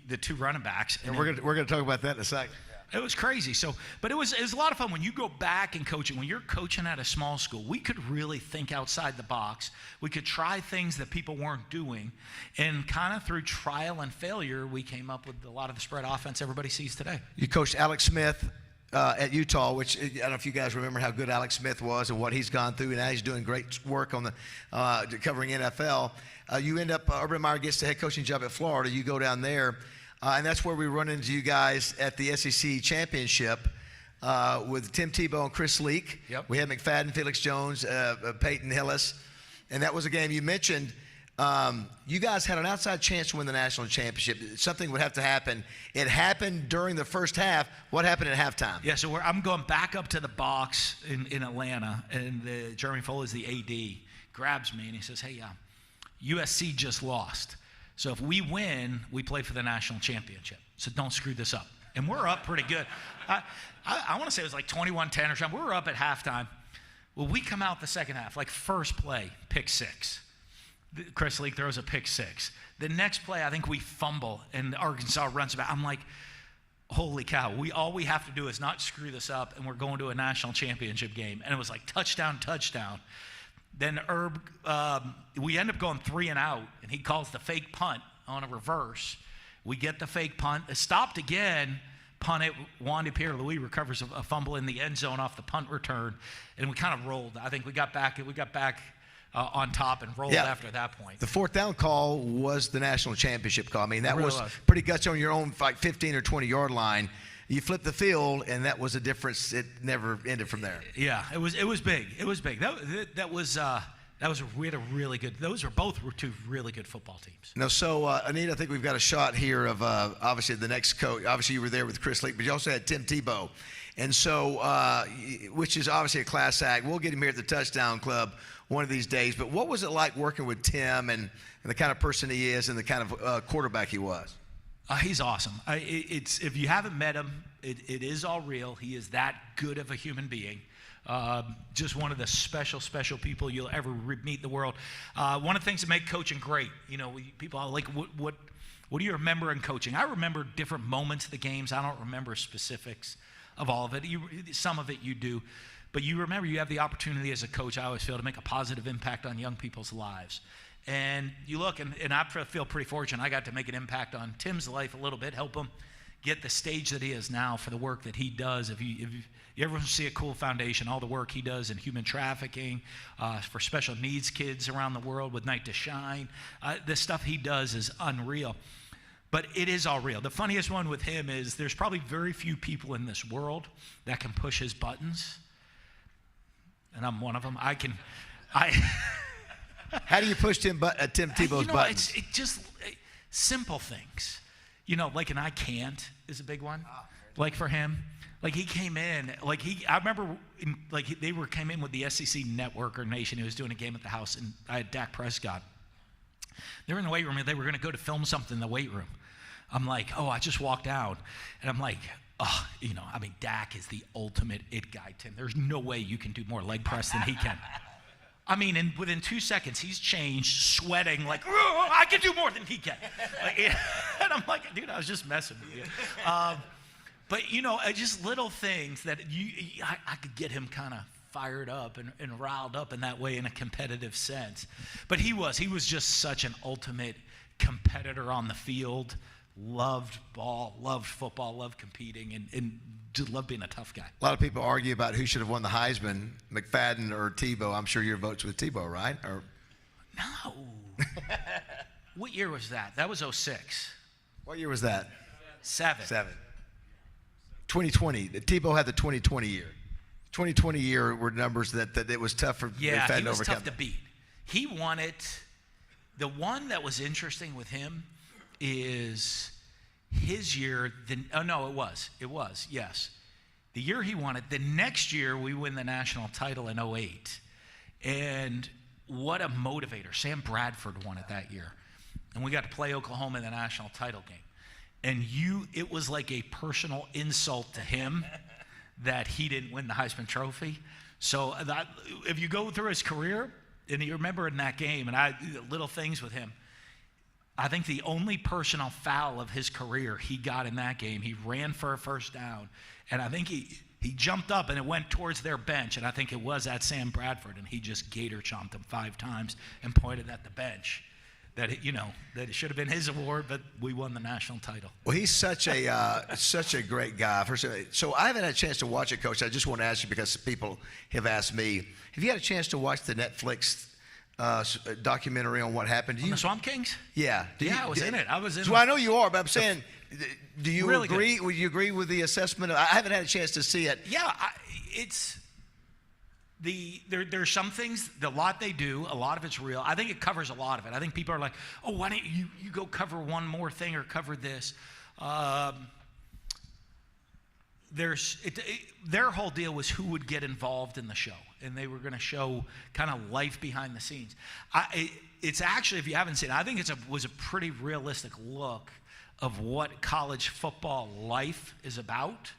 the two running backs. And we're gonna talk about that in a second. It was crazy. So, but it was a lot of fun when you go back and coaching. When you're coaching at a small school, we could really think outside the box. We could try things that people weren't doing, and kind of through trial and failure, we came up with a lot of the spread offense everybody sees today. You coached Alex Smith at Utah, which I don't know if you guys remember how good Alex Smith was and what he's gone through, and now he's doing great work on the covering NFL. You end up, Urban Meyer gets the head coaching job at Florida. You go down there. And that's where we run into you guys at the SEC Championship with Tim Tebow and Chris Leak. Yep. We had McFadden, Felix Jones, Peyton Hillis. And that was a game you mentioned. You guys had an outside chance to win the national championship. Something would have to happen. It happened during the first half. What happened at halftime? Yeah, so I'm going back up to the box in Atlanta, and Jeremy Foley's the AD, grabs me, and he says, hey, USC just lost. So if we win, we play for the national championship. So don't screw this up. And we're up pretty good. I want to say it was like 21-10 or something. We were up at halftime. Well, we come out the second half, like first play, pick six. Chris Leak throws a pick six. The next play, I think we fumble, and Arkansas runs back. I'm like, holy cow. All we have to do is not screw this up, and we're going to a national championship game. And it was like touchdown, touchdown. Then we end up going 3 and out, and he calls the fake punt on a reverse. We get the fake punt. It stopped again. Punt it. Wandy Pierre-Louis recovers a fumble in the end zone off the punt return, and we kind of rolled. I think we got back on top and rolled after that point. The fourth down call was the national championship call. I mean, that really was pretty gutsy on your own like 15 or 20-yard line. You flipped the field, and that was a difference. It never ended from there. Yeah, it was big. It was big. We had a really good. Those were both two really good football teams. No, so Anita, I think we've got a shot here of obviously the next coach. Obviously, you were there with Chris Leak, but you also had Tim Tebow, and so which is obviously a class act. We'll get him here at the Touchdown Club one of these days. But what was it like working with Tim and the kind of person he is and the kind of quarterback he was? He's awesome. If you haven't met him, it is all real. He is that good of a human being. Just one of the special people you'll ever meet in the world. One of the things that make coaching great, you know, people are like, what do you remember in coaching? I remember different moments of the games. I don't remember specifics of all of it. Some of it you do. But you remember you have the opportunity as a coach, I always feel, to make a positive impact on young people's lives. And you look, and I feel pretty fortunate. I got to make an impact on Tim's life a little bit, help him get the stage that he is now for the work that he does. If you ever see a cool foundation, all the work he does in human trafficking, for special needs kids around the world with Night to Shine, the stuff he does is unreal. But it is all real. The funniest one with him is there's probably very few people in this world that can push his buttons. And I'm one of them. How do you push Tim Tebow's buttons? It's just simple things. You know, like an I can't is a big one. Like for him, like he came in, I remember came in with the SEC Network or Nation. He was doing a game at the house, and I had Dak Prescott. They were in the weight room, and they were going to go to film something in the weight room. I'm like, I just walked out, and I'm like, Dak is the ultimate it guy, Tim. There's no way you can do more leg press than he can. I mean, and within 2 seconds, he's changed, sweating, like, I can do more than he can. And I'm like, dude, I was just messing with you. But, just little things that I could get him kind of fired up and riled up in that way in a competitive sense. But he was just such an ultimate competitor on the field, loved ball, loved football, loved competing, and just loved being a tough guy. A lot of people argue about who should have won the Heisman, McFadden or Tebow. I'm sure your vote's with Tebow, right? Or no. What year was that? That was 06. What year was that? 7. 2020. Tebow had the 2020 year. 2020 year were numbers that it was tough for McFadden to overcome. Yeah, he was tough to beat. He won it. The one that was interesting with him is his year. It was, yes. The year he won it. The next year, we win the national title in 08. And what a motivator. Sam Bradford won it that year. And we got to play Oklahoma in the national title game. And it was like a personal insult to him that he didn't win the Heisman Trophy. So if you go through his career, and you remember in that game, and little things with him, I think the only personal foul of his career he got in that game, he ran for a first down, and I think he jumped up and it went towards their bench, and I think it was at Sam Bradford, and he just gator chomped him 5 times and pointed at the bench. That it should have been his award, but we won the national title. Well, he's such a great guy. So I haven't had a chance to watch it, Coach. I just want to ask you, because people have asked me, have you had a chance to watch the Netflix documentary on what happened? On the Swamp Kings? Yeah. I was in it. So I know you are, but I'm saying, do you really agree? Good. Would you agree with the assessment? I haven't had a chance to see it. Yeah, there's some things, a lot they do, a lot of it's real. I think it covers a lot of it. I think people are like, oh, why don't you go cover one more thing or cover this? Their whole deal was who would get involved in the show, and they were going to show kind of life behind the scenes. It's actually, if you haven't seen it, I think it was a pretty realistic look of what college football life is about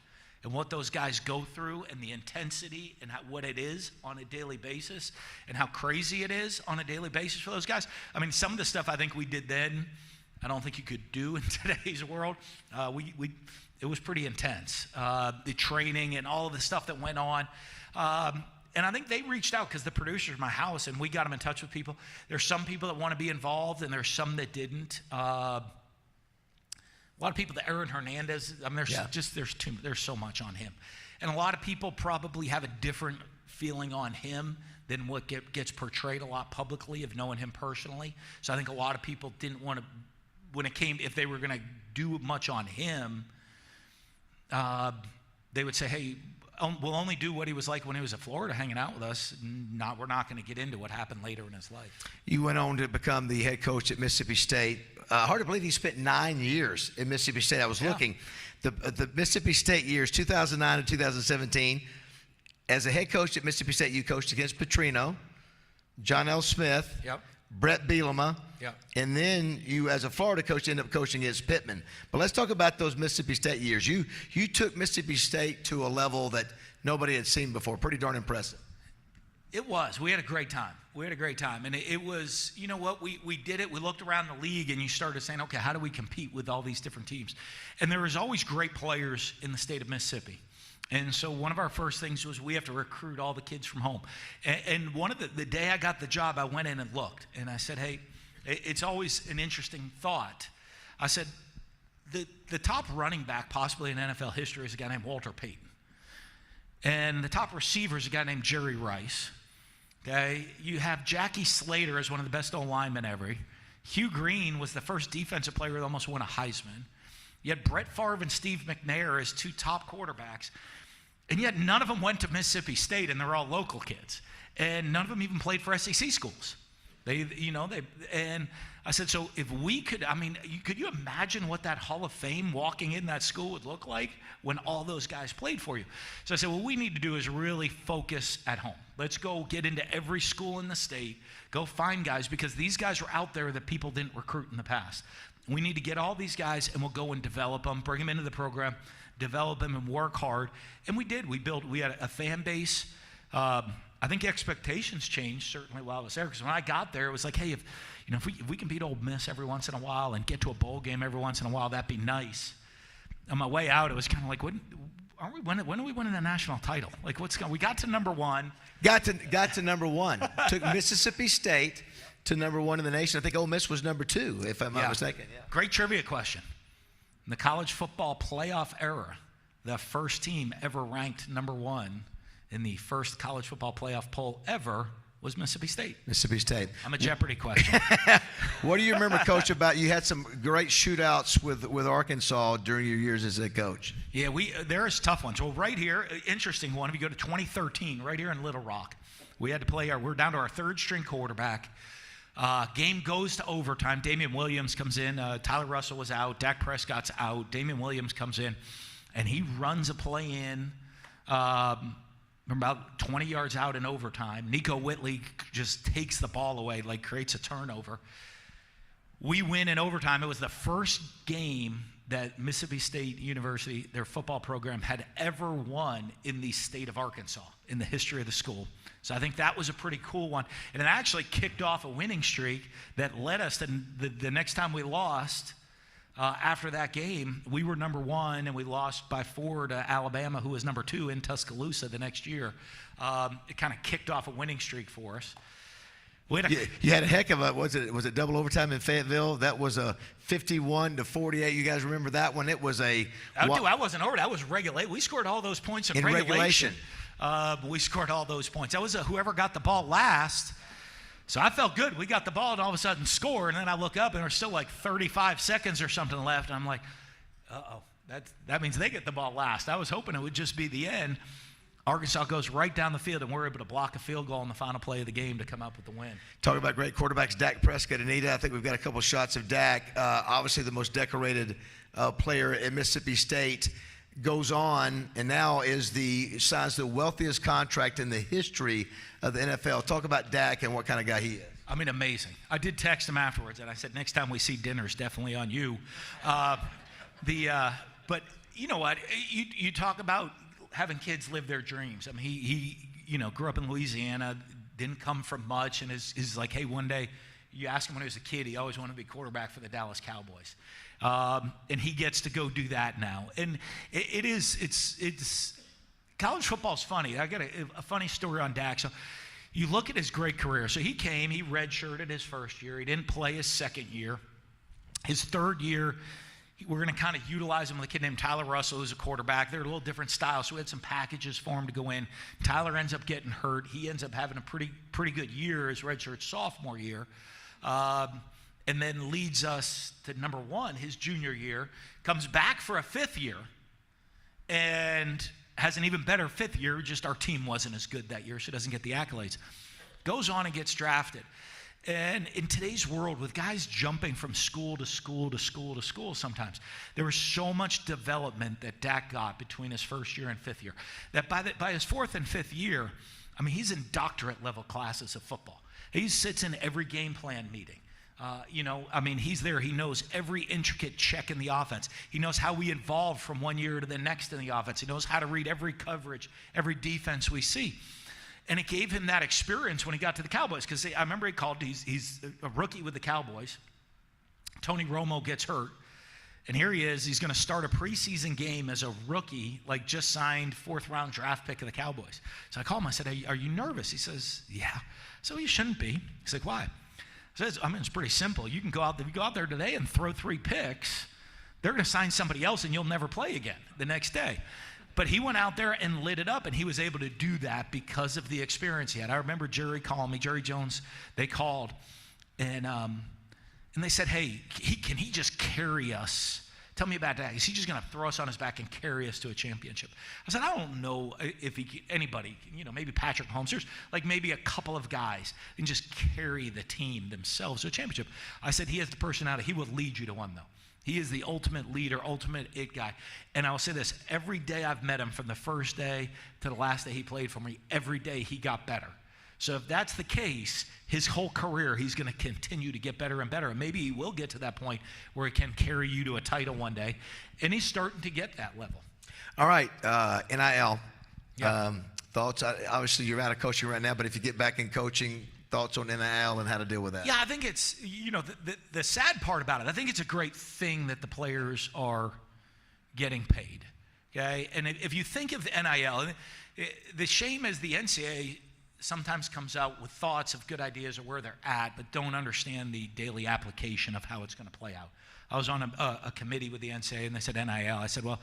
and what those guys go through and the intensity and what it is on a daily basis and how crazy it is on a daily basis for those guys. I mean, some of the stuff I think we did then, I don't think you could do in today's world. It was pretty intense, the training and all of the stuff that went on. And I think they reached out because the producers of my house, and we got them in touch with people. There's some people that want to be involved, and there's some that didn't. A lot of people, Aaron Hernandez, I mean, there's so much on him. And a lot of people probably have a different feeling on him than what gets portrayed a lot publicly of knowing him personally. So I think a lot of people didn't want to, if they were going to do much on him, they would say, hey, we'll only do what he was like when he was at Florida hanging out with us. We're not going to get into what happened later in his life. You went on to become the head coach at Mississippi State. Hard to believe he spent 9 years in Mississippi State. I was looking. The Mississippi State years, 2009 and 2017, as a head coach at Mississippi State, you coached against Petrino, John L. Smith, Brett Bielema, and then you, as a Florida coach, ended up coaching against Pittman. But let's talk about those Mississippi State years. You took Mississippi State to a level that nobody had seen before. Pretty darn impressive. It was. We had a great time. And it was, you know what, we did it. We looked around the league, and you started saying, okay, how do we compete with all these different teams? And there was always great players in the state of Mississippi. And so one of our first things was we have to recruit all the kids from home. And one of the day I got the job, I went in and looked. And I said, hey, it's always an interesting thought. I said, the top running back possibly in NFL history is a guy named Walter Payton. And the top receiver is a guy named Jerry Rice. Okay, you have Jackie Slater as one of the best O-linemen ever. Hugh Green was the first defensive player that almost won a Heisman. You had Brett Favre and Steve McNair as 2 top quarterbacks. And yet none of them went to Mississippi State, and they're all local kids. And none of them even played for SEC schools. And I said, so if we could, could you imagine what that Hall of Fame walking in that school would look like when all those guys played for you? So I said, what we need to do is really focus at home. Let's go get into every school in the state, go find guys, because these guys were out there that people didn't recruit in the past. We need to get all these guys, and we'll go and develop them, bring them into the program, develop them, and work hard. And we did. We had a fan base. I think expectations changed certainly while I was there, because when I got there, it was like, hey, if we can beat Ole Miss every once in a while and get to a bowl game every once in a while, that'd be nice. On my way out, it was kind of like, when are we winning a national title? Like, we got to number 1. Got to number 1. Took Mississippi State to number 1 in the nation. I think Ole Miss was number 2, if I'm not mistaken. Yeah. Great trivia question. In the college football playoff era, the first team ever ranked number 1 in the first college football playoff poll ever was Mississippi State. Mississippi State. I'm a Jeopardy question. What do you remember, Coach, about you had some great shootouts with Arkansas during your years as a coach? Yeah, there's tough ones. Well, right here, interesting one. If you go to 2013, right here in Little Rock, we had to play we're down to our 3rd string quarterback. Game goes to overtime. Damian Williams comes in. Tyler Russell was out. Dak Prescott's out. Damian Williams comes in, and he runs a play in. About 20 yards out in overtime. Nico Whitley just takes the ball away, creates a turnover. We win in overtime. It was the first game that Mississippi State University, their football program, had ever won in the state of Arkansas in the history of the school. So I think that was a pretty cool one. And it actually kicked off a winning streak that led us to the next time we lost. After that game, we were number 1, and we lost by 4 to Alabama, who was number 2 in Tuscaloosa the next year. It kind of kicked off a winning streak for us. You had a heck of a, was it double overtime in Fayetteville? That was a 51-48. You guys remember that one? It was a... I wasn't over. That was regulation. We scored all those points in regulation. We scored all those points. That was whoever got the ball last. So I felt good. We got the ball and all of a sudden score, and then I look up and there's still like 35 seconds or something left, and I'm like, uh-oh, that means they get the ball last. I was hoping it would just be the end. Arkansas goes right down the field, and we're able to block a field goal in the final play of the game to come up with the win. Talking about great quarterbacks, Dak Prescott, Anita. I think we've got a couple shots of Dak. Obviously the most decorated player at Mississippi State. Goes on and now signs the wealthiest contract in the history of the NFL. Talk about Dak and what kind of guy he is. I mean, amazing. I did text him afterwards, and I said, next time we see dinner, it's definitely on you. But you know what? You talk about having kids live their dreams. I mean, he grew up in Louisiana, didn't come from much, and is like, hey, one day, you ask him when he was a kid, he always wanted to be quarterback for the Dallas Cowboys. And he gets to go do that now. And it's college football's funny. I got a funny story on Dak. So you look at his great career. So he redshirted his first year. He didn't play his second year. His third year, we're going to kind of utilize him with a kid named Tyler Russell, who's a quarterback. They're a little different style, so we had some packages for him to go in. Tyler ends up getting hurt. He ends up having a pretty good year his redshirt sophomore year. And then leads us to number 1, his junior year, comes back for a 5th year, and has an even better 5th year, just our team wasn't as good that year, so doesn't get the accolades. Goes on and gets drafted. And in today's world, with guys jumping from school to school to school to school sometimes, there was so much development that Dak got between his first year and 5th year, that by his 4th and 5th year, I mean, he's in doctorate level classes of football. He sits in every game plan meeting. He's there. He knows every intricate check in the offense. He knows how we evolve from one year to the next in the offense. He knows how to read every coverage, every defense we see. And it gave him that experience when he got to the Cowboys. Because I remember he called, he's a rookie with the Cowboys. Tony Romo gets hurt. And here he is. He's going to start a preseason game as a rookie, like just signed 4th-round draft pick of the Cowboys. So I called him. I said, are you nervous? He says, yeah. So you shouldn't be. He's like, why? Says, it's pretty simple. You can go out there today and throw 3 picks. They're going to sign somebody else, and you'll never play again the next day. But he went out there and lit it up, and he was able to do that because of the experience he had. I remember Jerry calling me, Jerry Jones. They called, and they said, hey, can he just carry us? Tell me about that. Is he just going to throw us on his back and carry us to a championship? I said, I don't know if anybody, maybe Patrick Mahomes. There's like maybe a couple of guys can just carry the team themselves to a championship. I said, he has the personality. He will lead you to one, though. He is the ultimate leader, ultimate it guy. And I'll say this, every day I've met him, from the first day to the last day he played for me, every day he got better. So if that's the case, his whole career, he's going to continue to get better and better. And maybe he will get to that point where he can carry you to a title one day. And he's starting to get that level. All right, NIL. Yeah. Thoughts? Obviously, you're out of coaching right now, but if you get back in coaching, thoughts on NIL and how to deal with that? Yeah, I think it's, the sad part about it, I think it's a great thing that the players are getting paid. Okay? And if you think of the NIL, the shame is the NCAA sometimes comes out with thoughts of good ideas or where they're at, but don't understand the daily application of how it's going to play out. I was on a committee with the NCAA, and they said NIL. I said, well,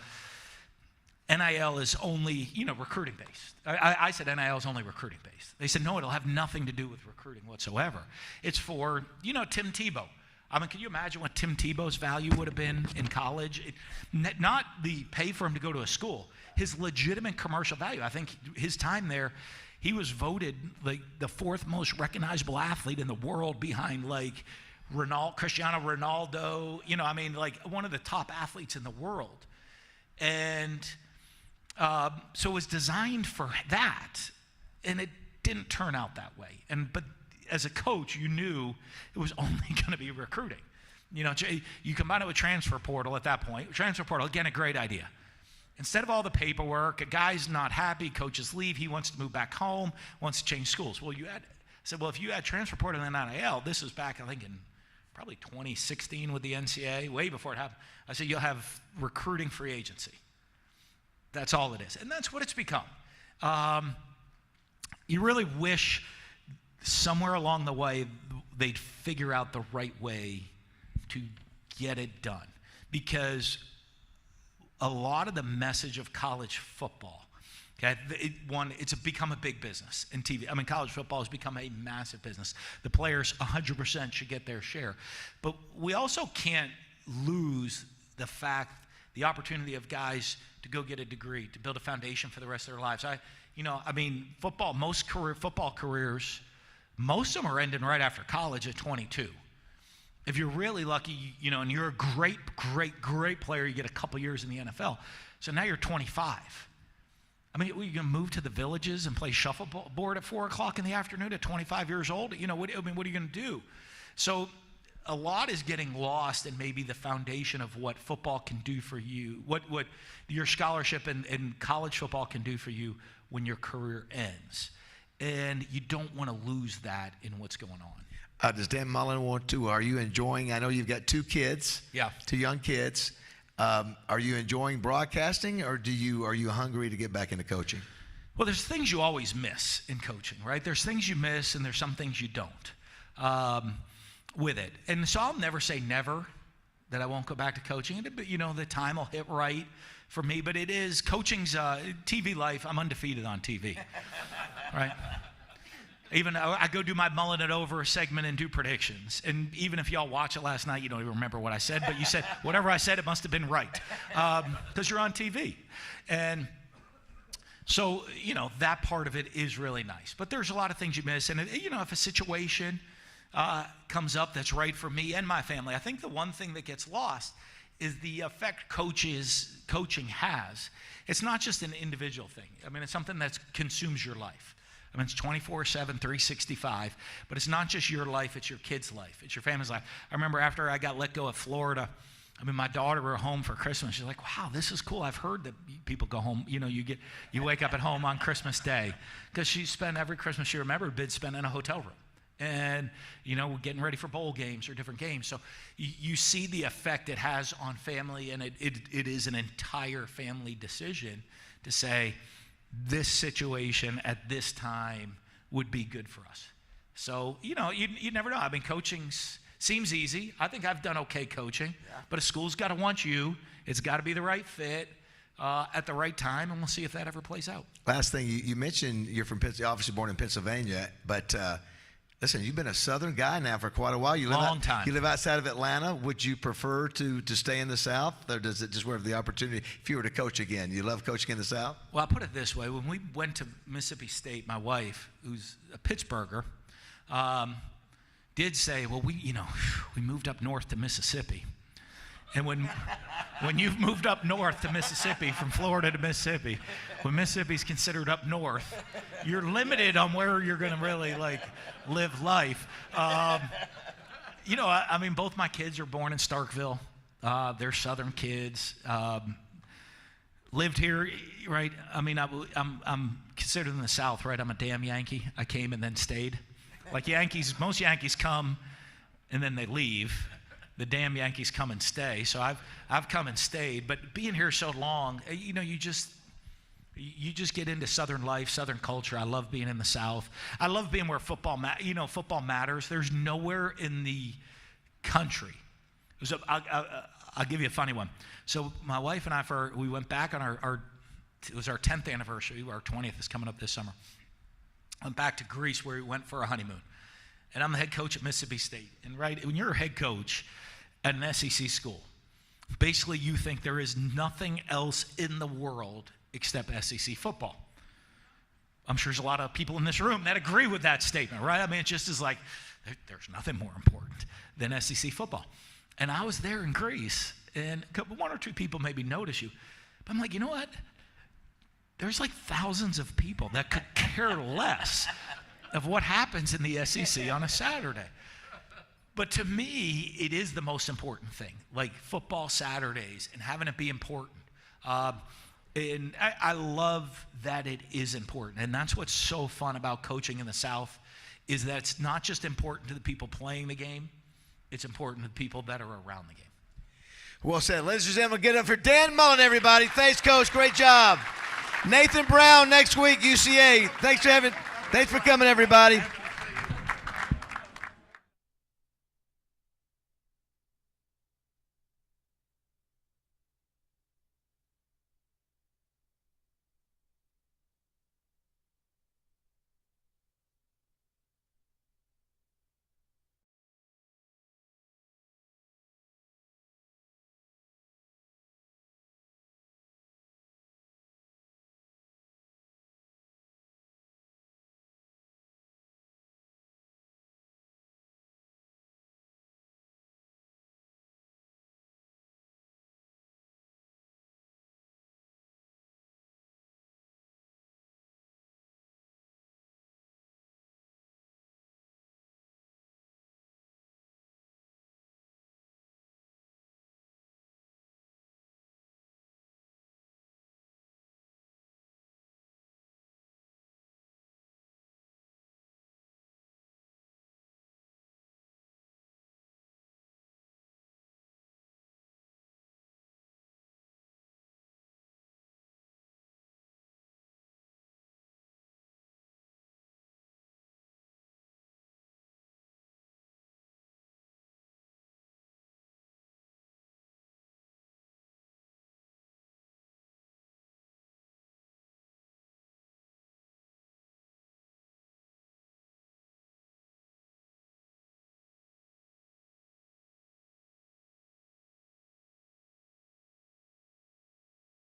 NIL is only, recruiting based. I said NIL is only recruiting based. They said, no, it'll have nothing to do with recruiting whatsoever. It's for, Tim Tebow. I mean, can you imagine what Tim Tebow's value would have been in college? Not the pay for him to go to a school, his legitimate commercial value. I think his time there, he was voted like the 4th most recognizable athlete in the world behind like Cristiano Ronaldo, like one of the top athletes in the world. And so it was designed for that, and it didn't turn out that way. But as a coach, you knew it was only going to be recruiting. You know, you combine it with transfer portal at that point. Transfer portal, again, a great idea. Instead of all the paperwork, a guy's not happy, coaches leave, he wants to move back home, wants to change schools. Well, I said, well, if you add transfer portal and NIL, this was back, I think, in probably 2016 with the NCAA, way before it happened. I said, you'll have recruiting free agency. That's all it is. And that's what it's become. You really wish somewhere along the way they'd figure out the right way to get it done. Because a lot of the message of college football, okay, it's become a big business in TV. I mean, college football has become a massive business. The players 100% should get their share. But we also can't lose the opportunity of guys to go get a degree, to build a foundation for the rest of their lives. Most football careers, most of them are ending right after college at 22. If you're really lucky, and you're a great, great, great player, you get a couple years in the NFL. So now you're 25. I mean, are you going to move to the villages and play shuffleboard at 4 o'clock in the afternoon at 25 years old? What are you going to do? So a lot is getting lost in maybe the foundation of what football can do for you, what your scholarship and college football can do for you when your career ends. And you don't want to lose that in what's going on. Does Dan Mullen want to? Are you enjoying? I know you've got 2 kids. Yeah. 2 young kids. Are you enjoying broadcasting, or are you hungry to get back into coaching? Well, there's things you always miss in coaching, right? There's things you miss, and there's some things you don't with it. And so I'll never say never that I won't go back to coaching. But the time will hit right for me. But it is coaching's TV life. I'm undefeated on TV, right? Even I go do my mulling it over segment and do predictions. And even if y'all watch it last night, you don't even remember what I said, but you said, whatever I said, it must have been right. Because you're on TV. And so, that part of it is really nice. But there's a lot of things you miss. And, if a situation comes up that's right for me and my family, I think the one thing that gets lost is the effect coaching has. It's not just an individual thing. I mean, it's something that consumes your life. I mean, it's 24/7, 365, but it's not just your life, it's your kid's life, it's your family's life. I remember after I got let go of Florida, my daughter were home for Christmas. She's like, wow, this is cool. I've heard that people go home, you wake up at home on Christmas Day. Because she spent every Christmas she remembered been spent in a hotel room. And, we're getting ready for bowl games or different games. So you see the effect it has on family, and it is an entire family decision to say, this situation at this time would be good for us. So, you never know. I mean, coaching seems easy. I think I've done okay coaching, but a school's got to want you. It's got to be the right fit at the right time, and we'll see if that ever plays out. Last thing, you mentioned you're from obviously born in Pennsylvania, but listen, you've been a Southern guy now for quite a while. Long time. You live outside of Atlanta. Would you prefer to stay in the South, or does it just where the opportunity? If you were to coach again, you love coaching in the South? Well, I'll put it this way. When we went to Mississippi State, my wife, who's a Pittsburgher, did say, well, we moved up north to Mississippi. And when you've moved up north to Mississippi, from Florida to Mississippi, when Mississippi's considered up north, you're limited on where you're going to really live life. Both my kids are born in Starkville. They're Southern kids. Lived here, right? I'm considered in the South, right? I'm a damn Yankee. I came and then stayed. Like Yankees, most Yankees come and then they leave. The damn Yankees come and stay. So I've come and stayed. But being here so long, you just get into Southern life, Southern culture. I love being in the South. I love being where football matters. There's nowhere in the country. I'll give you a funny one. So my wife and I, we went back on it was our 10th anniversary. Our 20th is coming up this summer. Went back to Greece where we went for a honeymoon. And I'm the head coach at Mississippi State. And when you're a head coach at an SEC school, basically you think there is nothing else in the world except SEC football. I'm sure there's a lot of people in this room that agree with that statement, right? I mean, it just is like, there's nothing more important than SEC football. And I was there in Greece, and one or two people maybe notice you. But I'm like, you know what? There's like thousands of people that could care less of what happens in the SEC on a Saturday. But to me, it is the most important thing, like football Saturdays and having it be important. And I love that it is important. And that's what's so fun about coaching in the South, is that it's not just important to the people playing the game, it's important to the people that are around the game. Well said. Ladies and gentlemen, get up for Dan Mullen, everybody. Thanks, Coach. Great job. Nathan Brown next week, UCA. Thanks for coming, everybody.